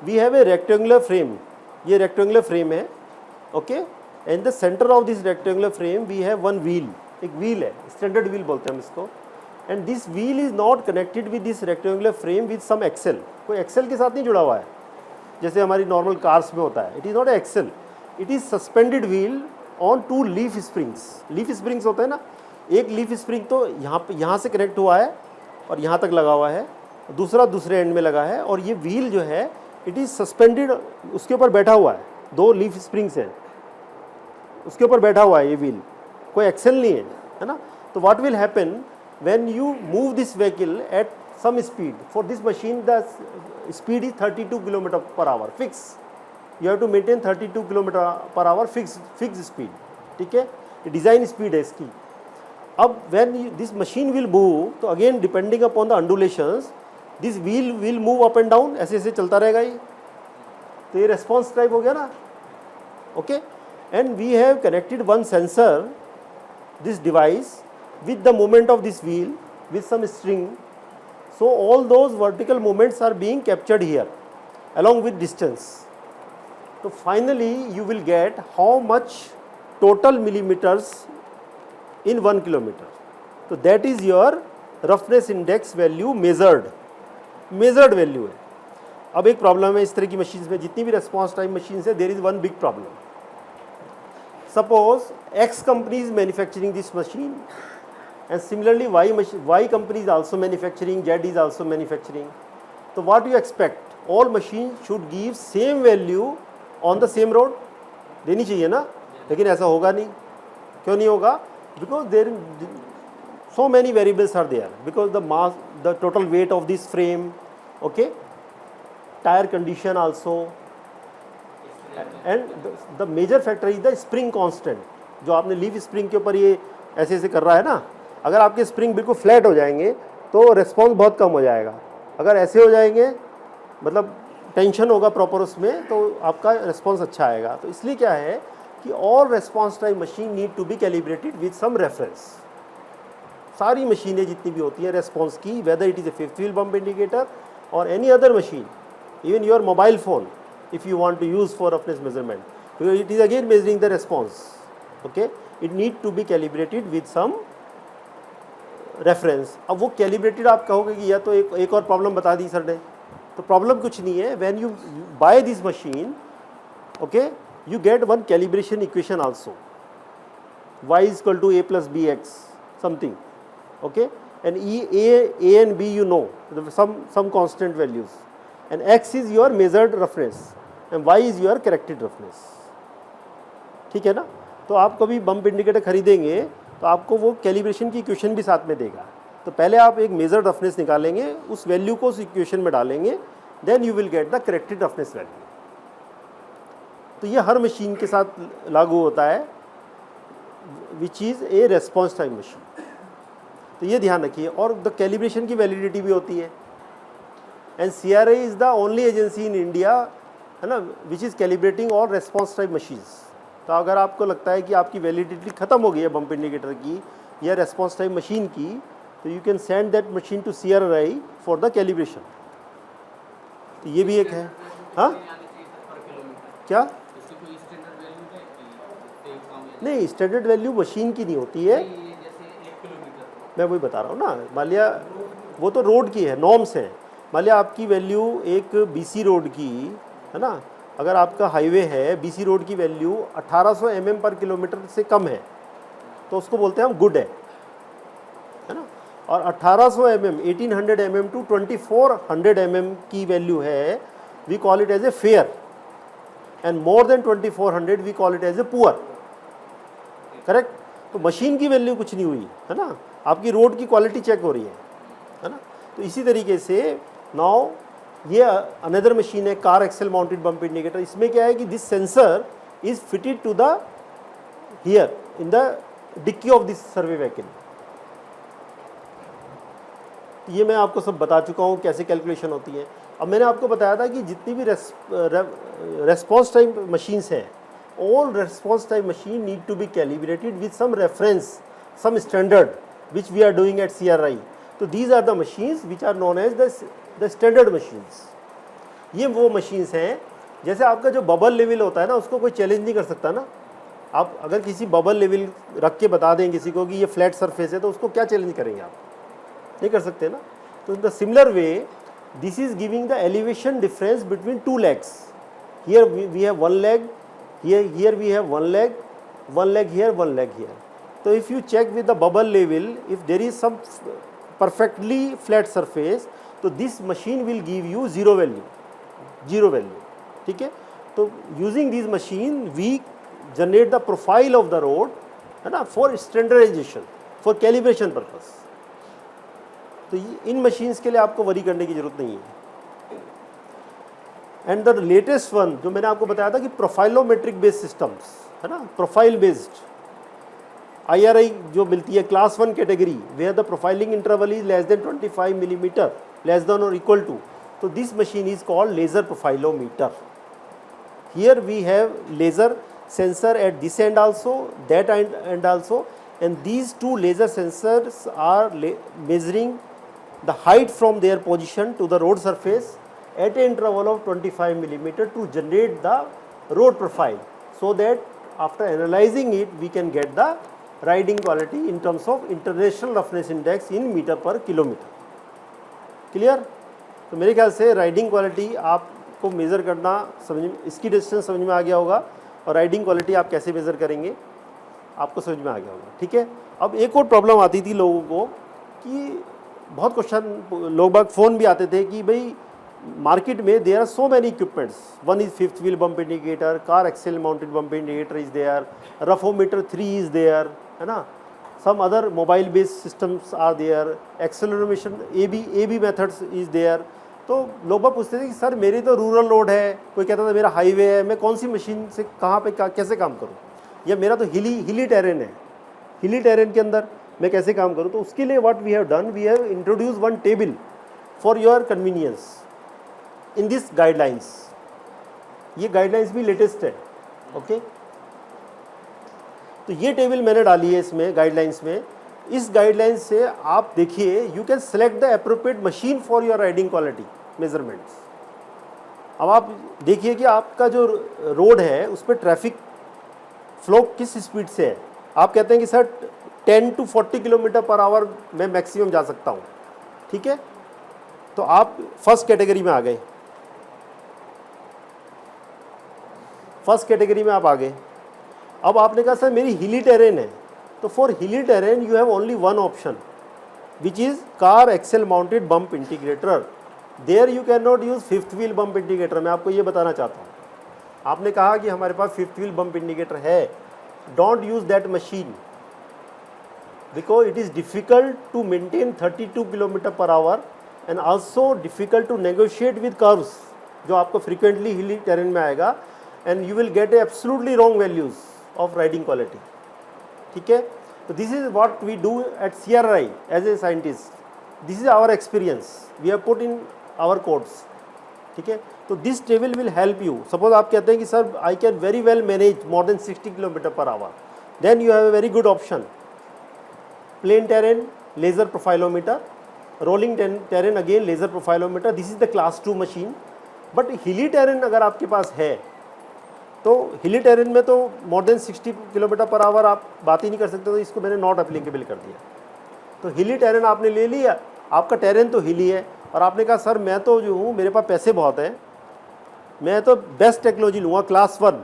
A: we have a rectangular frame, ये रेक्टेंगुलर फ्रेम है, okay. And the centre of this rectangular frame we have one wheel, एक व्हील है, स्टैंडर्ड व्हील बोलते हैं हम इसको। And this wheel is not connected with this rectangular frame with some axle, कोई axle के साथ नहीं जुड़ा हुआ है जैसे हमारी नॉर्मल कार्स में होता है। It is not axle, it is suspended wheel on 2 leaf springs. Leaf springs होते हैं ना, एक लीफ स्प्रिंग तो यहाँ से कनेक्ट हुआ है और यहाँ तक लगा हुआ है, दूसरा दूसरे एंड में लगा है, और ये व्हील जो है इट इज़ सस्पेंडेड, उसके ऊपर बैठा हुआ है, 2 लीफ स्प्रिंग्स हैं, उसके ऊपर बैठा हुआ है ये व्हील, कोई एक्सेल नहीं है ना। तो what will happen when you move this vehicle at some speed, for this machine the speed is 32 kilometre per hour fix, you have to maintain 32 kilometre per hour fix speed, ठीक है, ये design speed है इसकी। अब when this machine will move, तो again depending upon the undulations this wheel will move up and down, ऐसे ऐसे चलता रहेगा ये, तो ये रेस्पॉन्स टाइप हो गया ना, okay. And we have connected one sensor this device with the movement of this wheel with some string, so all those vertical movements are being captured here along with distance. So finally you will get how much total millimeters in 1 kilometer. So that is your roughness index value measured value है। अब एक problem है इस तरह की machines में, जितनी भी रेस्पॉन्स टाइम मशीन्स है, there is one big problem. Suppose X company is manufacturing this machine and similarly Y company is also manufacturing, Z is also manufacturing. So what you expect? All machines should give same value on the same road, देनी चाहिए ना, लेकिन ऐसा होगा नहीं। क्यों नहीं होगा? Because there so many variables are there, because the mass, the total weight of this frame, okay, tire condition also, and the major factor is the spring constant। जो आपने लीफ स्प्रिंग के ऊपर ये ऐसे ऐसे कर रहा है ना, अगर आपके स्प्रिंग बिल्कुल फ्लैट हो जाएंगे तो रिस्पॉन्स बहुत कम हो जाएगा, अगर ऐसे हो जाएंगे मतलब टेंशन होगा प्रॉपर उसमें, तो आपका रिस्पॉन्स अच्छा आएगा। तो इसलिए क्या है कि all response time machine need to be calibrated with some reference. सारी मशीनें जितनी भी होती हैं रेस्पॉन्स की, whether it is a fifth wheel bump indicator or any other machine, even your mobile phone, if you want to use for roughness measurement, because it is again measuring the response, okay, it need to be calibrated with some reference। अब वो calibrated आप कहोगे कि या तो एक और problem बता दी सर ने, तो प्रॉब्लम कुछ नहीं है। when you buy this machine, okay, you get one calibration equation also, y is equal to a plus bx something, okay, and a and b you know some constant values, and x is your measured roughness and y is your corrected roughness, ठीक है ना। तो आप कभी bump indicator खरीदेंगे तो आपको वो कैलिब्रेशन की इक्वेशन भी साथ में देगा। तो पहले आप एक मेजर्ड रफनेस निकालेंगे, उस वैल्यू को उस इक्वेशन में डालेंगे, then you will get the corrected roughness value. तो ये हर मशीन के साथ लागू होता है which is a response time machine. तो ये ध्यान रखिए। और द कैलिब्रेशन की वैलिडिटी भी होती है, and CRI is the only agency in India, है ना, which is calibrating all response type machines. तो अगर आपको लगता है कि आपकी वैलिडिटी ख़त्म हो गई है बम्प इंडिकेटर की या रेस्पॉन्स टाइप मशीन की, तो you can send that machine to CRI for the calibration. तो ये भी एक है। हाँ क्या? नहीं, स्टैंडर्ड वैल्यू मशीन की नहीं होती है, मैं वही बता रहा हूँ ना। मान लिया वो तो रोड की है, नॉर्म्स हैं। मान लिया आपकी वैल्यू एक BC रोड की है ना, अगर आपका हाईवे है, BC रोड की वैल्यू 1800 mm पर किलोमीटर से कम है तो उसको बोलते हैं हम गुड है ना। और 1800 mm 1800 mm टू 2400 mm की वैल्यू है, we call it as a fair, and more than 2400 we call it as a poor, correct. तो मशीन की वैल्यू कुछ नहीं हुई है ना, आपकी रोड की क्वालिटी चेक हो रही है ना। तो इसी तरीके से नाउ ये अनदर मशीन है car axle mounted bump indicator. इसमें क्या है कि this sensor is fitted to the here in the dickey of this survey vehicle. ये मैं आपको सब बता चुका हूँ कैसे कैलकुलेशन होती है। अब मैंने आपको बताया था कि जितनी भी रेस्पॉन्स टाइम मशीन्स हैं, all response time machine need to be calibrated with some reference, some standard which we are doing at CRI. So these are the machines which are known as the standard machines. ये वो machines हैं, जैसे आपका जो bubble level होता है ना, उसको कोई चैलेंज नहीं कर सकता ना। आप अगर किसी बबल लेवल रख के बता दें किसी को कि ये फ्लैट सरफेस है, तो उसको क्या चैलेंज करेंगे आप? नहीं कर सकते ना। तो in the similar way this is giving the elevation difference between two legs. Here we have one leg, here we have one leg here, one leg here. So if you check with the bubble level, if there is some perfectly flat surface, so this machine will give you zero value, ठीक है। तो using this machine we generate the profile of the road, है ना, for standardisation, for calibration purpose. तो in machines के लिए आपको worry करने की जरूरत नहीं है। एंड द लेटेस्ट वन जो मैंने आपको बताया था कि प्रोफाइलोमेट्रिक बेस्ड सिस्टम्स, है ना, प्रोफाइल बेस्ड IRI जो मिलती है class 1 category, where the profiling interval is less than 25 millimetre, less than or equal to, तो this machine is called laser profilometer. Here we have laser sensor at this end also, that end also, and these two laser sensors are measuring the height from their position to the road surface at an interval of 25 millimeter to generate the road profile, so that after analyzing it we can get the riding quality in terms of international roughness index in meter per kilometer. Clear? तो मेरे ख्याल से riding quality आपको measure करना समझ, इसकी distance समझ में आ गया होगा, और राइडिंग क्वालिटी आप कैसे मेज़र करेंगे आपको समझ में आ गया होगा। ठीक है, अब एक और प्रॉब्लम आती थी लोगों को कि बहुत क्वेश्चन, लोग बाग फ़ोन भी आते थे कि भाई मार्केट में there are so many equipments, one is fifth wheel bump indicator, car axle mounted bump indicator is there, roughometer 3 is there, है ना, some other mobile based systems are there, accelerometer AB methods is there। तो लोग बाग पूछते थे कि sir मेरी तो rural road है, कोई कहता था मेरा हाईवे है, मैं कौन सी मशीन से कहाँ पे कैसे काम करूँ, या मेरा तो हिली टेरेन है, हिली टेरेन के अंदर मैं कैसे काम करूँ। तो उसके लिए what we have done, we have introduce one table for your convenience in this guidelines. ये गाइडलाइंस भी लेटेस्ट है, ओके। तो ये टेबल मैंने डाली है इसमें गाइडलाइंस में। इस गाइडलाइंस से आप देखिए, you can select the appropriate machine for your riding quality measurements. अब आप देखिए कि आपका जो रोड है उस पर ट्रैफिक फ्लो किस स्पीड से है। आप कहते हैं कि sir 10 to 40 kilometre per our मैं मैक्सिमम जा सकता हूँ, ठीक है, तो आप फर्स्ट कैटेगरी में आ गए, फर्स्ट कैटेगरी में आप आ गए। अब आपने कहा सर मेरी हिली टेरेन है, तो for hilly terrain you have only one option which is car axle mounted bump integrator. There you can not use fifth wheel bump indicator. मैं आपको ये बताना चाहता हूँ, आपने कहा कि हमारे पास फिफ्थ व्हील बम्प इंडिकेटर है, don't use that machine because it is difficult to maintain 32 kilometre per hour and also difficult to negotiate with curves, जो आपको फ्रिक्वेंटली हिली टेरेन में आएगा, and you will get absolutely wrong values of riding quality. ठीक है, तो this is what we do at CRI as a scientist, this is our experience, we have put in our codes. ठीक है, तो this table will help you. Suppose आप कहते हैं कि sir I can very well manage more than 60 kilometre per hour, then you have a very good option, plain terrain laser profilometer, rolling terrain again laser profilometer, this is the class 2 machine. But hilly terrain अगर आपके पास है, तो hilly terrain में तो more than 60 kilometre per hour आप बात ही नहीं कर सकते, तो इसको मैंने नॉट एप्लीकेबल कर दिया। तो हिली टेरेन आपने ले लिया, आपका टेरेन तो हिली है, और आपने कहा सर मैं तो जो हूँ मेरे पास पैसे बहुत हैं, मैं तो बेस्ट टेक्नोलॉजी लूँगा, क्लास 1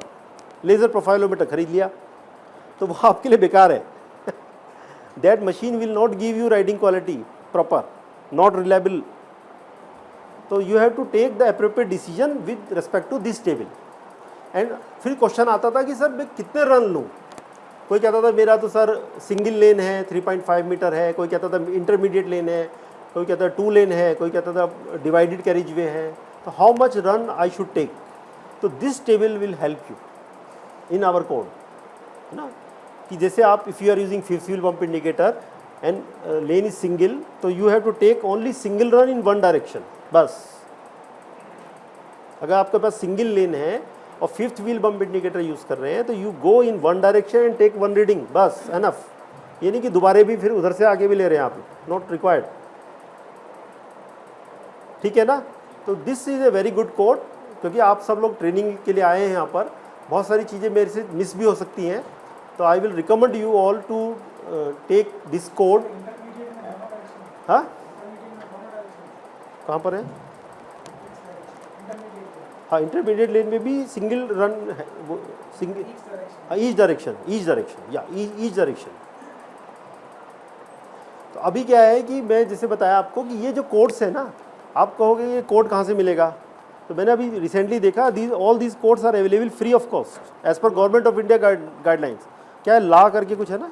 A: लेज़र प्रोफाइलोमीटर खरीद लिया, तो वो आपके लिए बेकार है। That machine will not give you riding quality proper, not reliable. तो you have to take the appropriate decision with respect to this table. And फिर क्वेश्चन आता था कि सर मैं कितने रन लूँ। कोई कहता था मेरा तो सर सिंगल लेन है 3.5 मीटर है, कोई कहता था इंटरमीडिएट लेन है, कोई कहता था 2 लेन है, कोई कहता था डिवाइडेड कैरिज वे है, तो how much run I should take. तो this table will help you in our code, है ना, कि जैसे आप if you are using fifth wheel bump indicator and lane is single, तो you have to take only single run in one direction बस। अगर आपके पास सिंगल लेन है और fifth wheel bump indicator use कर रहे हैं, तो you go in one direction and take one reading बस, एनफ। ये नहीं कि दोबारा भी फिर उधर से आगे भी ले रहे हैं आप, नॉट रिक्वायर्ड। ठीक है ना, तो this is a very good code, क्योंकि आप सब लोग ट्रेनिंग के लिए आए हैं यहाँ पर, बहुत सारी चीज़ें मेरे से मिस भी हो सकती हैं, तो I will recommend you all to take this code. हाँ, कहाँ पर है? हाँ, इंटरमीडिएट लेन में भी सिंगल रन है, वो सिंगल ईच डायरेक्शन या ईच डायरेक्शन। तो अभी क्या है कि मैं जैसे बताया आपको कि ये जो कोड्स है ना, आप कहोगे ये कोड कहाँ से मिलेगा, तो मैंने अभी रिसेंटली देखा all these codes are available free of cost as per government of India guidelines. क्या है, ला करके कुछ है ना,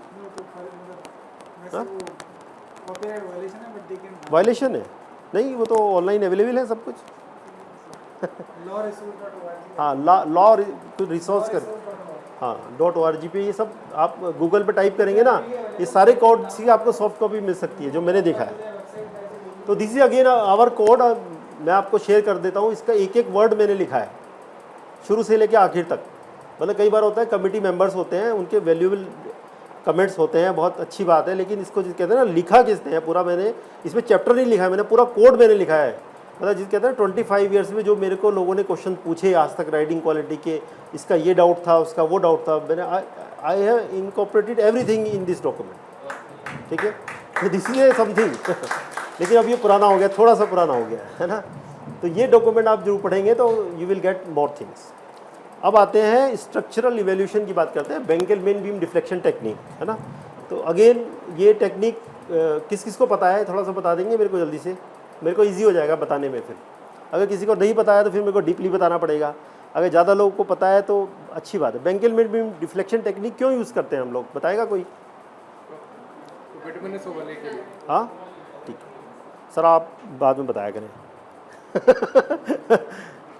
A: वायलेशन है? नहीं, वो तो ऑनलाइन अवेलेबल है सब कुछ। हाँ, लॉ रिसोर्स कर, हाँ .org पे ये सब आप गूगल पे टाइप करेंगे ना, ये सारे कोड की आपको सॉफ्ट कॉपी मिल सकती है जो मैंने देखा है। तो this is again our code, मैं आपको शेयर कर देता हूँ। इसका एक एक वर्ड मैंने लिखा है शुरू से लेकर आखिर तक। मतलब कई बार होता है कमेटी मेंबर्स होते हैं, उनके वैल्यूएबल कमेंट्स होते हैं, बहुत अच्छी बात है, लेकिन इसको जिस कहते हैं ना लिखा किसने है पूरा, मैंने इसमें चैप्टर नहीं लिखा है, मैंने पूरा कोड मैंने लिखा है। मतलब जिस कहते हैं 25 ईयर्स में जो मेरे को लोगों ने क्वेश्चन पूछे आज तक राइटिंग क्वालिटी के, इसका ये डाउट था, उसका वो डाउट था, मैंने I have incorporated everything in this document. ठीक है, तो दिस इज समथिंग लेकिन अब ये पुराना हो गया, थोड़ा सा पुराना हो गया है ना। तो ये डॉक्यूमेंट आप जरूर पढ़ेंगे तो you will get more things. अब आते हैं स्ट्रक्चरल इवैल्यूएशन की बात करते हैं, बेंकेलमैन बीम डिफ्लेक्शन टेक्निक, है ना। तो अगेन ये टेक्निक किस किस को पता है, थोड़ा सा बता देंगे मेरे को जल्दी से, मेरे को इजी हो जाएगा बताने में। फिर अगर किसी को नहीं पता है तो फिर मेरे को डीपली बताना पड़ेगा। अगर ज़्यादा लोगों को पता है तो अच्छी बात है। बेंकेलमैन बीम डिफ्लेक्शन टेक्निक क्यों यूज़ करते हैं हम लोग, बताएगा कोई? हाँ ठीक है सर, आप बाद में बताया करें।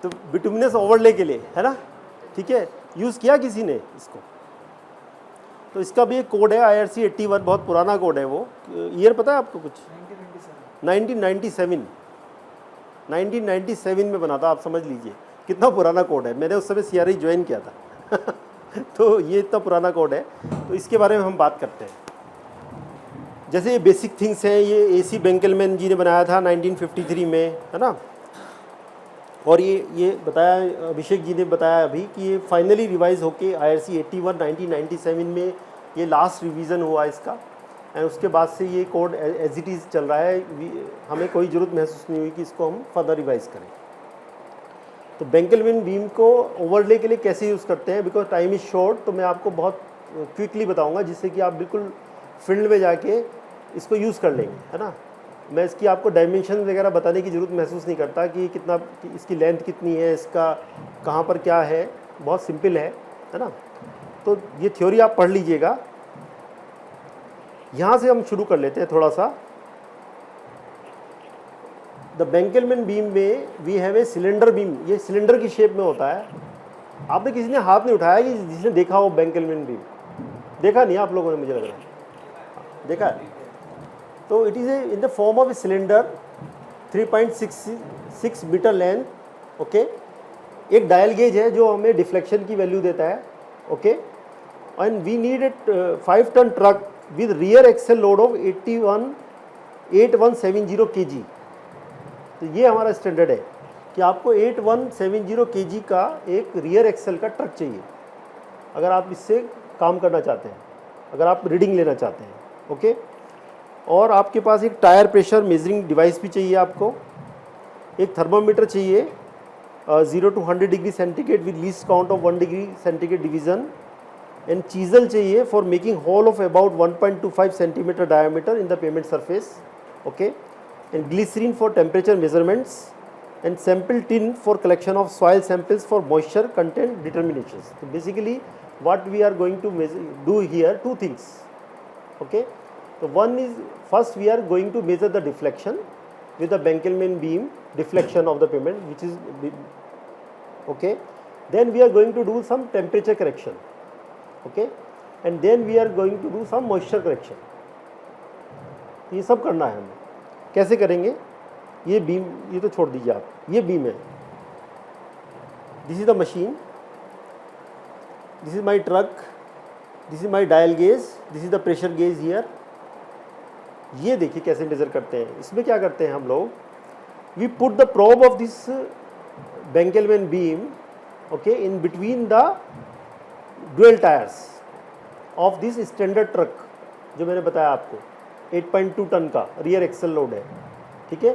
A: तो बिटुमिनस ओवरले के लिए, है ना, ठीक है, यूज़ किया किसी ने इसको। तो इसका भी एक कोड है IRC 81, बहुत पुराना कोड है वो। ईयर पता है आपको कुछ? 1997 में बना था, आप समझ लीजिए कितना पुराना कोड है। मैंने उस समय CRI ज्वाइन किया था। तो ये इतना पुराना कोड है, तो इसके बारे में हम बात करते हैं। जैसे ये बेसिक थिंग्स हैं, ये AC बेंकेलमैन जी ने बनाया था 1953 में, है ना। और ये बताया, अभिषेक जी ने बताया अभी कि ये फाइनली रिवाइज होके IRC 81 1997 में ये लास्ट रिवीजन हुआ इसका। एंड उसके बाद से ये कोड एज इट इज़ चल रहा है, हमें कोई ज़रूरत महसूस नहीं हुई कि इसको हम फर्दर रिवाइज करें। तो बेंकेलमैन बीम को ओवरले के लिए कैसे यूज़ करते हैं, बिकॉज टाइम इज़ शॉर्ट, तो मैं आपको बहुत क्विकली बताऊंगा जिससे कि आप बिल्कुल फील्ड में जाके इसको यूज़ कर लेंगे, है ना। मैं इसकी आपको डायमेंशन वगैरह बताने की ज़रूरत महसूस नहीं करता कि कितना, कि इसकी लेंथ कितनी है, इसका कहाँ पर क्या है, बहुत सिंपल है ना। तो ये थ्योरी आप पढ़ लीजिएगा। यहाँ से हम शुरू कर लेते हैं थोड़ा सा। द बेंकेलमैन बीम में we have a cylinder beam, ये सिलेंडर की शेप में होता है। आपने किसी ने हाथ नहीं उठाया कि जिसने देखा हो बेंकेलमैन बीम? देखा नहीं आप लोगों ने, मुझे लग रहा है देखा है। तो it is a in the form of a cylinder 3.66 metre length, okay. एक डायल गेज है जो हमें डिफ्लेक्शन की वैल्यू देता है, okay. And we need a 5 tonne truck with rear axle load of 8170 kg। तो ये हमारा स्टैंडर्ड है कि आपको 8170 kg का एक रियर एक्सेल का ट्रक चाहिए अगर आप इससे काम करना चाहते हैं, अगर आप रीडिंग लेना चाहते हैं, ओके। और आपके पास एक टायर प्रेशर मेजरिंग डिवाइस भी चाहिए आपको, एक थर्मोमीटर चाहिए 0 to 100 degree centigrade with least count of 1 degree centigrade division, and chisel चाहिए for making hole of about 1.25 centimetre diameter in the pavement surface, okay. And glycerine for temperature measurements, and sample tin for collection of soil samples for moisture content determinations. तो basically what we are going to do here, two things, okay. So one is, first we are going to measure the deflection with the Benckelman beam deflection of the pavement, which is okay. Then we are going to do some temperature correction, okay, and then we are going to do some moisture correction. ये सब करना है हमें। कैसे करेंगे? ये beam, ये तो छोड़ दीजिए आप, ये बीम है, this is the machine, this is my truck, this is my dial gauge, this is the pressure gauge here। ये देखिए कैसे मेजर करते हैं। इसमें क्या करते हैं हम लोग, we put the probe of this Benckelman beam, okay, in between the dual tires of this standard truck जो मैंने बताया आपको 8.2 टन का रियर एक्सल लोड है, ठीक है।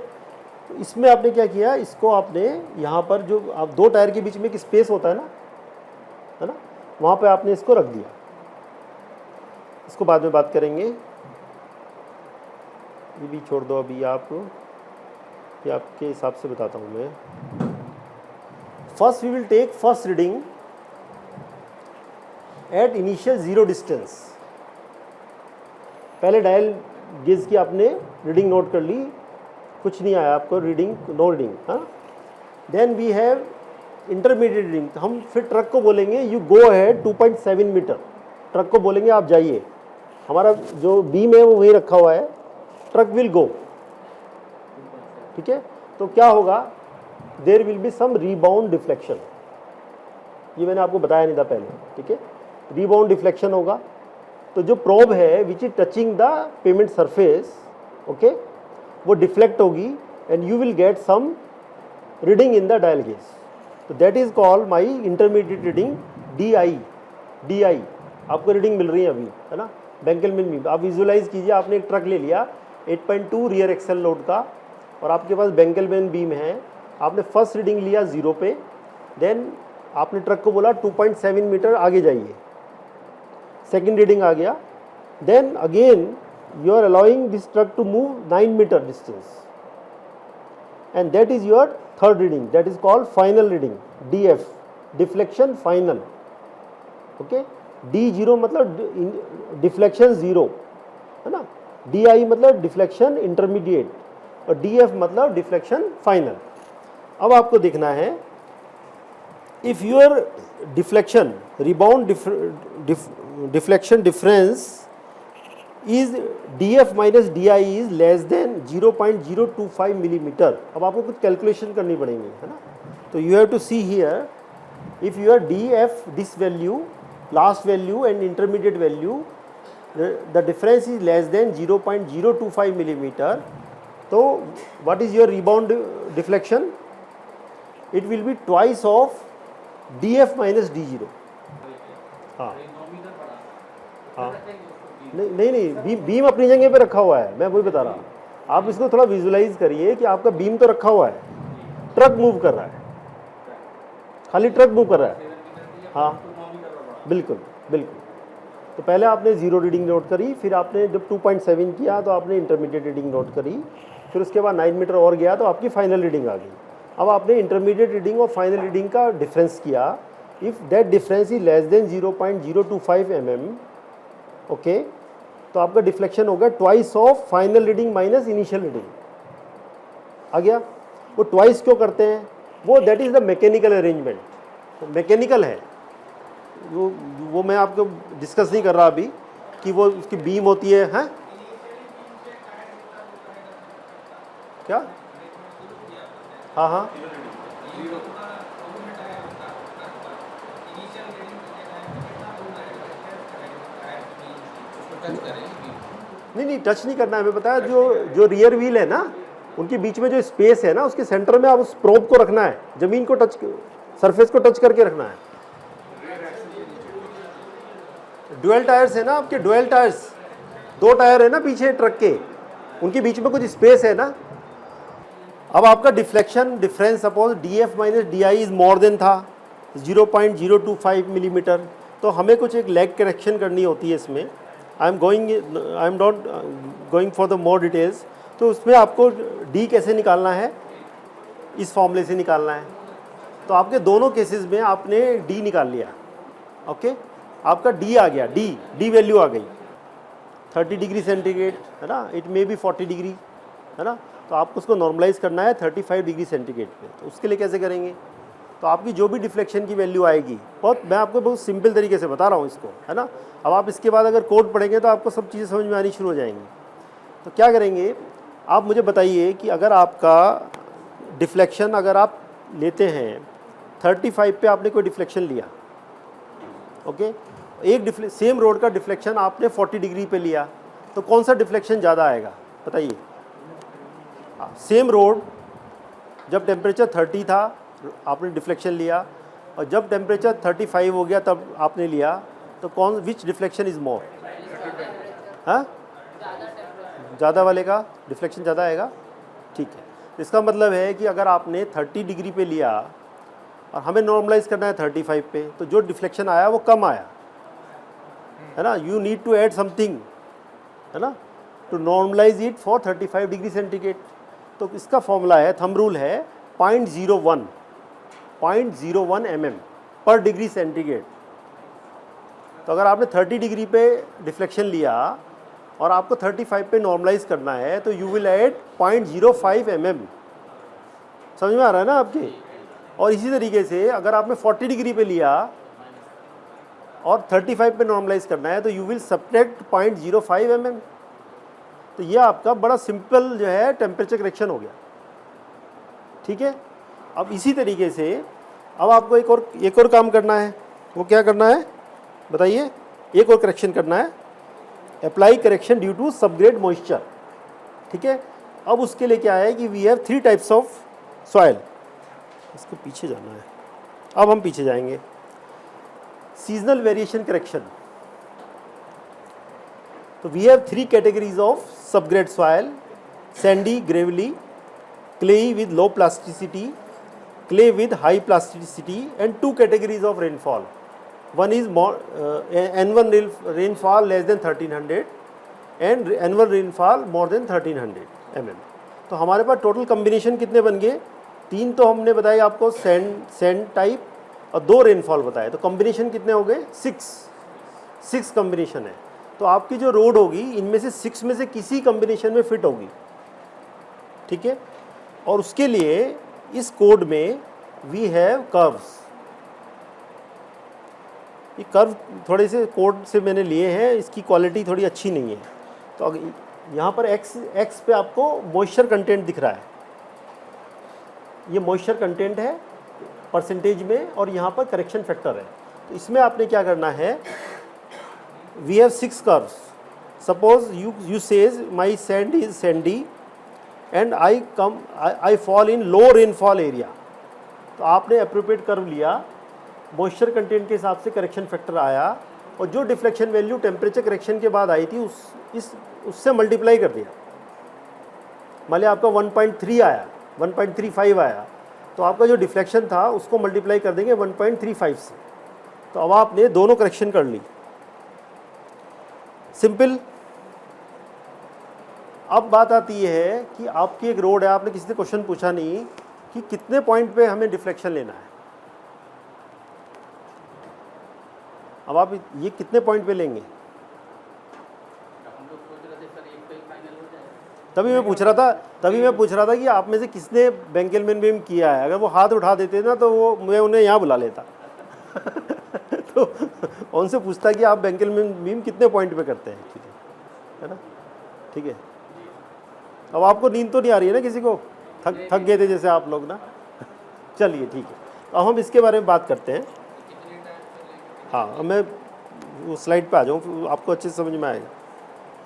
A: तो इसमें आपने क्या किया, इसको आपने यहाँ पर जो आप दो टायर के बीच में एक स्पेस होता है ना, वहाँ पे आपने इसको रख दिया। इसको बाद में बात करेंगे, ये भी छोड़ दो अभी आप, ये आपके हिसाब से बताता हूँ मैं। first we will take first reading at initial zero distance. पहले डायल गेज की आपने रीडिंग नोट कर ली, कुछ नहीं आया आपको रीडिंग, नो रीडिंग. हाँ, then we have intermediate reading. हम फिर ट्रक को बोलेंगे you go ahead 2.7 metre. Truck को बोलेंगे आप जाइए, हमारा जो बीम है वो वहीं रखा हुआ है, ट्रक विल गो. ठीक है, तो क्या होगा, there will be some rebound deflection. ये मैंने आपको बताया नहीं था पहले. ठीक है, रीबाउंड डिफ्लेक्शन होगा. तो जो प्रोब है which is touching the pavement surface, okay, वो डिफ्लेक्ट होगी and you will get some reading in the dial gauge. तो that is called my intermediate reading D I. आपको रीडिंग मिल रही है अभी, है ना, बेंकेलमैन बीम. आप विजुअलाइज कीजिए, आपने एक ट्रक ले लिया 8.2 रियर एक्सेल लोड का और आपके पास बेंकेलमैन बीम है. आपने फर्स्ट रीडिंग लिया 0 पे, देन आपने ट्रक को बोला 2.7 मीटर आगे जाइए, सेकेंड रीडिंग आ गया. Then again you are allowing this truck to move 9 metre distance and that is your third reading. That is called final reading, DF, deflection final. Okay, D0 मतलब deflection zero, है ना. DI मतलब deflection intermediate और DF मतलब deflection final. अब आपको देखना है, if your deflection rebound deflection difference is DF minus DI is less than 0.025 millimetre. अब आपको कुछ कैलकुलेशन करनी पड़ेंगी, है ना. तो you have to see here, if your DF this value, last value and intermediate value, the difference is less than 0.025 millimeter. So what is your rebound deflection? It will be twice of DF minus D0. हाँ हाँ, नहीं, beam अपनी जगह पे रखा हुआ है, मैं वही बता रहा हूँ. आप इसको थोड़ा विजुलाइज करिए कि आपका बीम तो रखा हुआ है, ट्रक मूव कर रहा है, खाली ट्रक मूव कर रहा है. हाँ बिल्कुल बिल्कुल. तो पहले आपने 0 रीडिंग नोट करी, फिर आपने जब 2.7 किया तो आपने इंटरमीडिएट रीडिंग नोट करी, फिर उसके बाद 9 मीटर और गया तो आपकी फाइनल रीडिंग आ गई. अब आपने इंटरमीडिएट रीडिंग और फाइनल रीडिंग का डिफरेंस किया. If that difference is less than 0.025 mm, okay, तो आपका डिफ्लेक्शन होगा twice of final reading minus initial reading. आ गया. वो ट्वाइस क्यों करते हैं, वो that is the mechanical arrangement. Mechanical है वो मैं आपको डिस्कस नहीं कर रहा अभी कि वो उसकी बीम होती है. हैं क्या? हाँ हाँ, नहीं टच नहीं करना है. मैं बताया जो रियर व्हील है ना, उनके बीच में जो स्पेस है ना, उसके सेंटर में आप उस प्रोब को रखना है, जमीन को टच, सरफेस को टच करके रखना है. ड्यूअल टायर्स है ना आपके, ड्यूअल टायर्स, 2 टायर है ना पीछे ट्रक के, उनके बीच में कुछ स्पेस है ना. अब आपका deflection difference suppose DF minus DI is more then था 0.025 मिलीमीटर. तो हमें कुछ एक लेग करेक्शन करनी होती है इसमें. I am not going for the more details. तो उसमें आपको D कैसे निकालना है, इस फॉर्मूले से निकालना है. तो आपके दोनों केसेस में आपने D निकाल लिया. ओके, आपका D आ गया, D वैल्यू आ गई 30 डिग्री सेंटीग्रेड, है ना. इट मे बी 40 डिग्री, है ना. तो आपको उसको नॉर्मलाइज करना है 35 डिग्री सेंटीग्रेड पे. तो उसके लिए कैसे करेंगे, तो आपकी जो भी डिफ्लेक्शन की वैल्यू आएगी, मैं आपको बहुत सिंपल तरीके से बता रहा हूँ इसको, है ना. अब आप इसके बाद अगर कोड पढ़ेंगे तो आपको सब चीज़ें समझ में आनी शुरू हो जाएंगी. तो क्या करेंगे, आप मुझे बताइए कि अगर आपका डिफ्लेक्शन अगर आप लेते हैं 35 पे, आपने कोई डिफ्लेक्शन लिया, ओके, एक सेम रोड का डिफ्लेक्शन आपने 40 डिग्री पे लिया, तो कौन सा डिफ्लेक्शन ज़्यादा आएगा बताइए. सेम रोड, जब टेम्परेचर 30 था आपने डिफ्लेक्शन लिया, और जब टेम्परेचर 35 हो गया तब आपने लिया, तो विच डिफ्लेक्शन इज़ मोर? हाँ, ज़्यादा वाले का डिफ्लेक्शन ज़्यादा आएगा. ठीक है, इसका मतलब है कि अगर आपने 30 डिग्री पे लिया और हमें नॉर्मलाइज करना है 35 पे, तो जो डिफ्लेक्शन आया वो कम आया, है ना. You need to add something, है ना, to normalise it for 35 degree centigrade. तो इसका फॉर्मूला है, थंब रूल है 0.01. 0.01 mm पर डिग्री सेंटीग्रेड। तो अगर आपने 30 डिग्री पे डिफ्लेक्शन लिया और आपको 35 पे नॉर्मलाइज करना है तो यू विल ऐड 0.05 mm। समझ में आ रहा है ना आपके? और इसी तरीके से अगर आपने 40 डिग्री पे लिया और 35 पे नॉर्मलाइज करना है तो यू विल सब्ट्रैक्ट 0.05 mm। तो ये आपका बड़ा सिंपल जो है टेम्परेचर करेक्शन हो गया, ठीक है। अब इसी तरीके से अब आपको एक और काम करना है। वो क्या करना है बताइए? एक और करेक्शन करना है, apply correction due to subgrade moisture, ठीक है। अब उसके लिए क्या है कि we have 3 types of soil. इसको पीछे जाना है, अब हम पीछे जाएंगे। Seasonal variation correction. तो we have 3 categories of subgrade soil: sandy, gravelly, clayey with low plasticity, clay with high plasticity, and 2 categories of rainfall. One is annual rainfall less than 1300 and annual rainfall more than 1300 mm. तो हमारे पास total combination कितने बन गए? 3 तो हमने बताए आपको sand type और 2 रेनफॉल बताए, तो कम्बिनेशन कितने हो गए? 6 कम्बिनेशन है। तो आपकी जो रोड होगी इनमें से 6 में से किसी कम्बिनेशन में फिट होगी, ठीक है। और उसके लिए इस कोड में वी हैव कर्व्स। ये कर्व थोड़े से कोड से मैंने लिए हैं, इसकी क्वालिटी थोड़ी अच्छी नहीं है। तो यहाँ पर एक्स पे आपको मॉइस्चर कंटेंट दिख रहा है, ये मॉइस्चर कंटेंट है परसेंटेज में, और यहाँ पर करेक्शन फैक्टर है। तो इसमें आपने क्या करना है, we have 6 curves. Suppose you says my sand is sandy and I fall in low rainfall area. तो आपने अप्रोप्रिएट कर्व लिया, मॉइस्चर कंटेंट के हिसाब से करेक्शन फैक्टर आया, और जो डिफ्लेक्शन वैल्यू टेम्परेचर करेक्शन के बाद आई थी उससे मल्टीप्लाई कर दिया। मान लिया आपका 1.3 आया, 1.35 आया, तो आपका जो डिफ्लेक्शन था उसको मल्टीप्लाई कर देंगे 1.35 से। तो अब आपने दोनों करेक्शन कर ली, सिंपल। अब बात आती है कि आपकी एक रोड है, आपने किसी से क्वेश्चन पूछा नहीं कि कितने पॉइंट पे हमें डिफ्लेक्शन लेना है। अब आप ये कितने पॉइंट पे लेंगे? तभी मैं पूछ रहा था कि आप में से किसने बेंकेलमैन बीम किया है। अगर वो हाथ उठा देते ना तो वो मैं उन्हें यहाँ बुला लेता तो उनसे पूछता कि आप बेंकेलमैन बीम कितने पॉइंट पे करते हैं, ठीक है ना, ठीक है। अब आपको नींद तो नहीं आ रही है ना? किसी को थक गए थे जैसे आप लोग ना? चलिए ठीक है, अब हम इसके बारे में बात करते हैं। हाँ, अब मैं वो स्लाइड पे आ जाऊँ, आपको अच्छे से समझ में आएगा,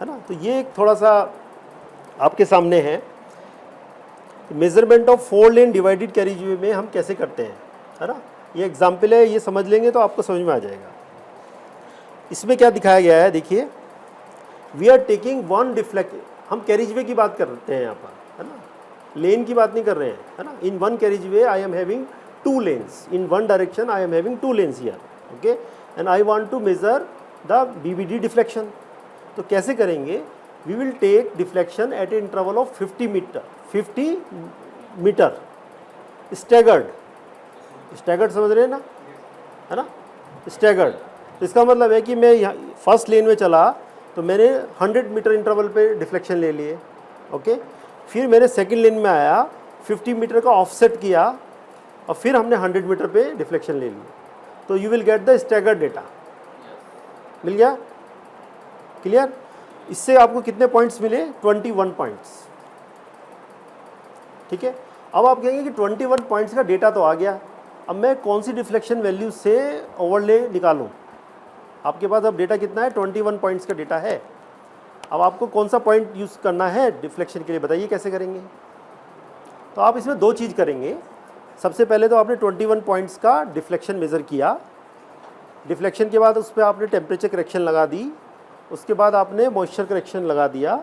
A: है ना। तो ये एक थोड़ा सा आपके सामने है, measurement of 4 lane divided carriageway में हम कैसे करते हैं, है ना। ये एग्जाम्पल है, ये समझ लेंगे तो आपको समझ में आ जाएगा। इसमें क्या दिखाया गया है, देखिए, वी आर टेकिंग 1 डिफ्लेक्ट, हम कैरिजवे की बात करते हैं यहाँ पर, है ना, लेन की बात नहीं कर रहे हैं, है ना। In 1 carriageway I am having 2 lanes, in 1 direction I am having 2 lanes here, okay, and I want to measure the BBD deflection. तो कैसे करेंगे? We will take deflection at a interval of 50 metre staggered समझ रहे हैं ना, है ना, staggered. तो इसका मतलब है कि मैं यहाँ फर्स्ट लेन में चला तो मैंने 100 मीटर इंटरवल पे डिफ्लेक्शन ले लिए, ओके। फिर मैंने सेकंड लेन में आया, 50 मीटर का ऑफसेट किया, और फिर हमने 100 मीटर पे डिफ्लेक्शन ले लिया। तो you will get the staggered data. मिल गया? क्लियर? इससे आपको कितने पॉइंट्स मिले? 21 पॉइंट्स, ठीक है। अब आप कहेंगे कि 21 पॉइंट्स का डेटा तो आ गया, अब मैं कौन सी डिफ्लेक्शन वैल्यू से ओवरले निकालूं? आपके पास अब डेटा कितना है? 21 पॉइंट्स का डेटा है। अब आपको कौन सा पॉइंट यूज़ करना है डिफ्लेक्शन के लिए, बताइए कैसे करेंगे? तो आप इसमें 2 चीज़ करेंगे। सबसे पहले तो आपने 21 पॉइंट्स का डिफ्लेक्शन मेज़र किया, डिफ्लेक्शन के बाद उस पर आपने टेम्परेचर करेक्शन लगा दी, उसके बाद आपने मॉइस्चर करेक्शन लगा दिया,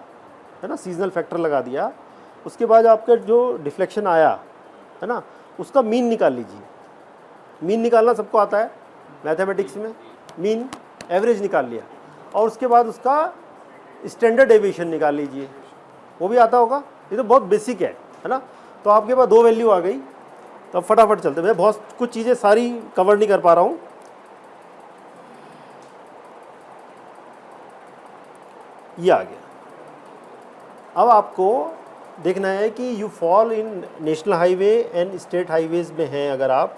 A: है ना, सीजनल फैक्टर लगा दिया। उसके बाद आपका जो डिफ्लेक्शन आया, है ना, उसका मीन निकाल लीजिए। मीन निकालना सबको आता है मैथमेटिक्स में, मीन एवरेज निकाल लिया, और उसके बाद उसका स्टैंडर्ड डेविएशन निकाल लीजिए, वो भी आता होगा। ये तो बहुत बेसिक है ना। तो आपके पास 2 वैल्यू आ गई, तो अब फटाफट चलते हैं, मैं बहुत कुछ चीज़ें सारी कवर नहीं कर पा रहा हूँ। ये आ गया। अब आपको देखना है कि you fall in national highway and state highways में हैं अगर आप,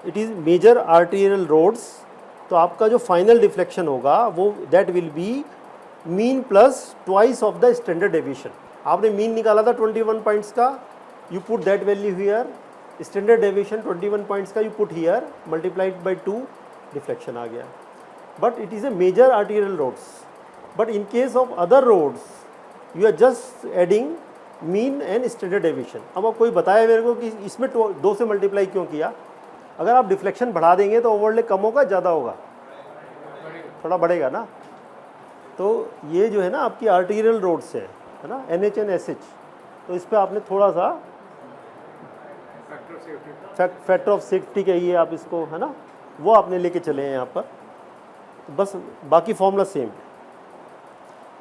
A: it is major arterial roads, तो आपका जो फाइनल डिफ्लेक्शन होगा वो that will be mean plus twice of the standard deviation. आपने मीन निकाला था 21 पॉइंट्स का, you put that value here, standard deviation 21 points का you put here, multiplied by 2, deflection आ गया। But it is a major arterial roads, but in case of other roads you are just adding mean and standard deviation. अब कोई बताया मेरे को कि इसमें 2 से मल्टीप्लाई क्यों किया? अगर आप डिफ्लेक्शन बढ़ा देंगे तो ओवरले कम होगा ज़्यादा होगा? थोड़ा बढ़ेगा ना। तो ये जो है ना आपकी आर्टेरियल रोड्स है ना, NH एंड SH, तो इस पर आपने थोड़ा सा फैक्टर ऑफ सेफ्टी कहिए आप इसको, है ना, वो आपने लेके चले हैं यहाँ पर, बस बाकी फॉर्मूला सेम है।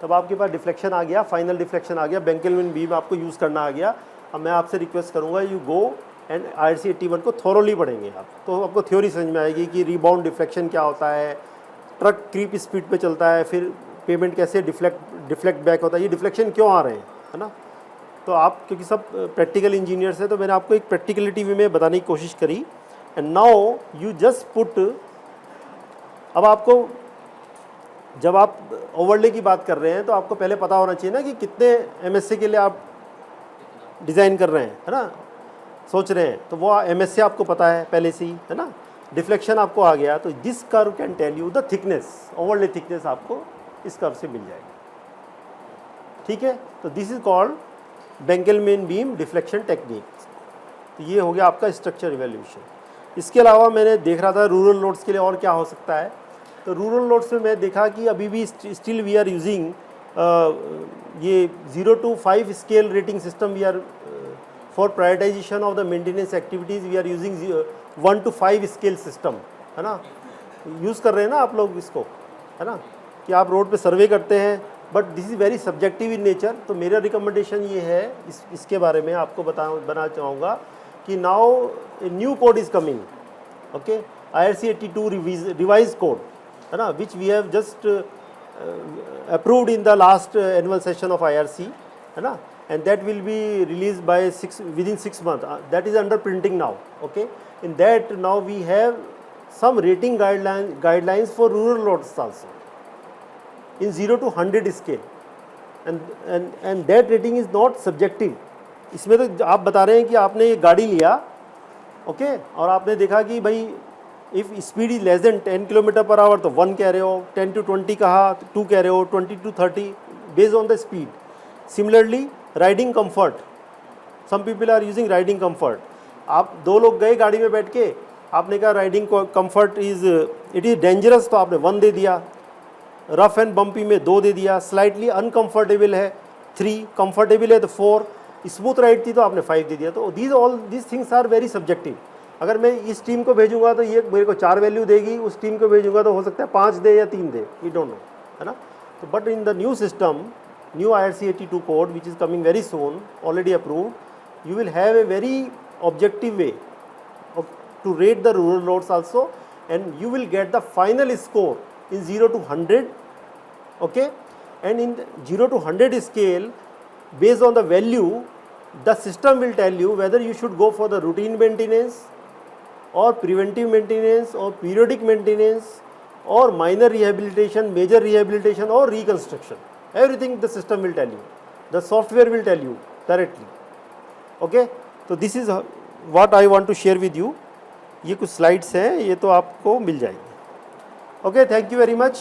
A: तब आपके पास डिफ्लेक्शन आ गया, फाइनल डिफ्लेक्शन आ गया, बेंकेलमैन बीम आपको यूज़ करना आ गया। अब मैं आपसे रिक्वेस्ट करूँगा यू गो एंड IRC 81 को थोरोली पढ़ेंगे आप, तो आपको थ्योरी समझ में आएगी कि रिबाउंड डिफ्लेक्शन क्या होता है, ट्रक क्रीप स्पीड पे चलता है, फिर पेमेंट कैसे डिफ्लेक्ट बैक होता है, ये डिफ्लेक्शन क्यों आ रहे हैं, है ना। तो आप क्योंकि सब प्रैक्टिकल इंजीनियर्स हैं तो मैंने आपको एक प्रैक्टिकलिटी वे में बताने की कोशिश करी। And now you just put, अब आपको जब आप ओवरले की बात कर रहे हैं तो आपको पहले पता होना चाहिए ना कि कितने MSA के लिए आप डिज़ाइन कर रहे हैं, है ना, सोच रहे हैं, तो वो MSA आपको पता है पहले से ही, है ना। डिफ्लेक्शन आपको आ गया, तो this curve can tell you the thickness, overlay thickness आपको इस कर्व से मिल जाएगी, ठीक है। तो this is called Benkelman beam deflection technique. तो ये हो गया आपका स्ट्रक्चर इवैल्यूएशन। इसके अलावा मैंने देख रहा था रूरल लोड्स के लिए और क्या हो सकता है, तो रूरल लोड्स में मैं देखा कि अभी भी स्टिल वी आर यूजिंग ये 0 to 5 scale rating system. We are for prioritisation of the maintenance activities we are using 1 to 5 scale system, है ना, यूज़ कर रहे हैं ना आप लोग इसको, है ना, कि आप रोड पे सर्वे करते हैं, but this is very subjective in nature. तो मेरा रिकमेंडेशन ये है इसके बारे में आपको बताना चाहूँगा कि now a new code is coming, okay, IRC 82 revise code, है ना, which we have just approved in the last annual session of IRC, है ना, and that will be released by within 6 months. That is under printing now, okay. In that now we have some rating guidelines for rural roads also in 0 to 100 scale, and that rating is not subjective. इसमें तो आप बता रहे हैं कि आपने ये गाड़ी लिया, ओके, और आपने देखा कि भाई if speed is less then 10 km/h तो 1 कह रहे हो, 10 to 20 कहा 2 कह रहे हो, 20 to 30 based on the speed. Similarly riding comfort, some people are using riding comfort. आप 2 लोग गए गाड़ी में बैठ के, आपने कहा riding comfort it is dangerous, तो आपने 1 दे दिया, रफ एंड बम्पी में 2 दे दिया, स्लाइटली अनकम्फर्टेबल है 3, कंफर्टेबल है तो 4, स्मूथ राइड थी तो आपने 5 दे दिया। तो these things are very subjective. अगर मैं इस टीम को भेजूंगा तो ये मेरे को 4 वैल्यू देगी, उस टीम को भेजूंगा तो हो सकता है 5 दे या 3 दे, वी डोंट नो, है ना। तो but in the new system, new IRC 82 code which is coming very soon, already approved, you will have a very objective way to rate the rural roads also, and you will get the final score in 0 to 100, okay. And in 0 to 100 scale, based on the value, the system will tell you whether you should go for the routine maintenance or preventive maintenance or periodic maintenance or minor rehabilitation, major rehabilitation or reconstruction. Everything the system will tell you, the software will tell you directly, okay. तो this is what I want to share with you. ये कुछ slides हैं, ये तो आपको मिल जाएंगे, okay. Thank you very much.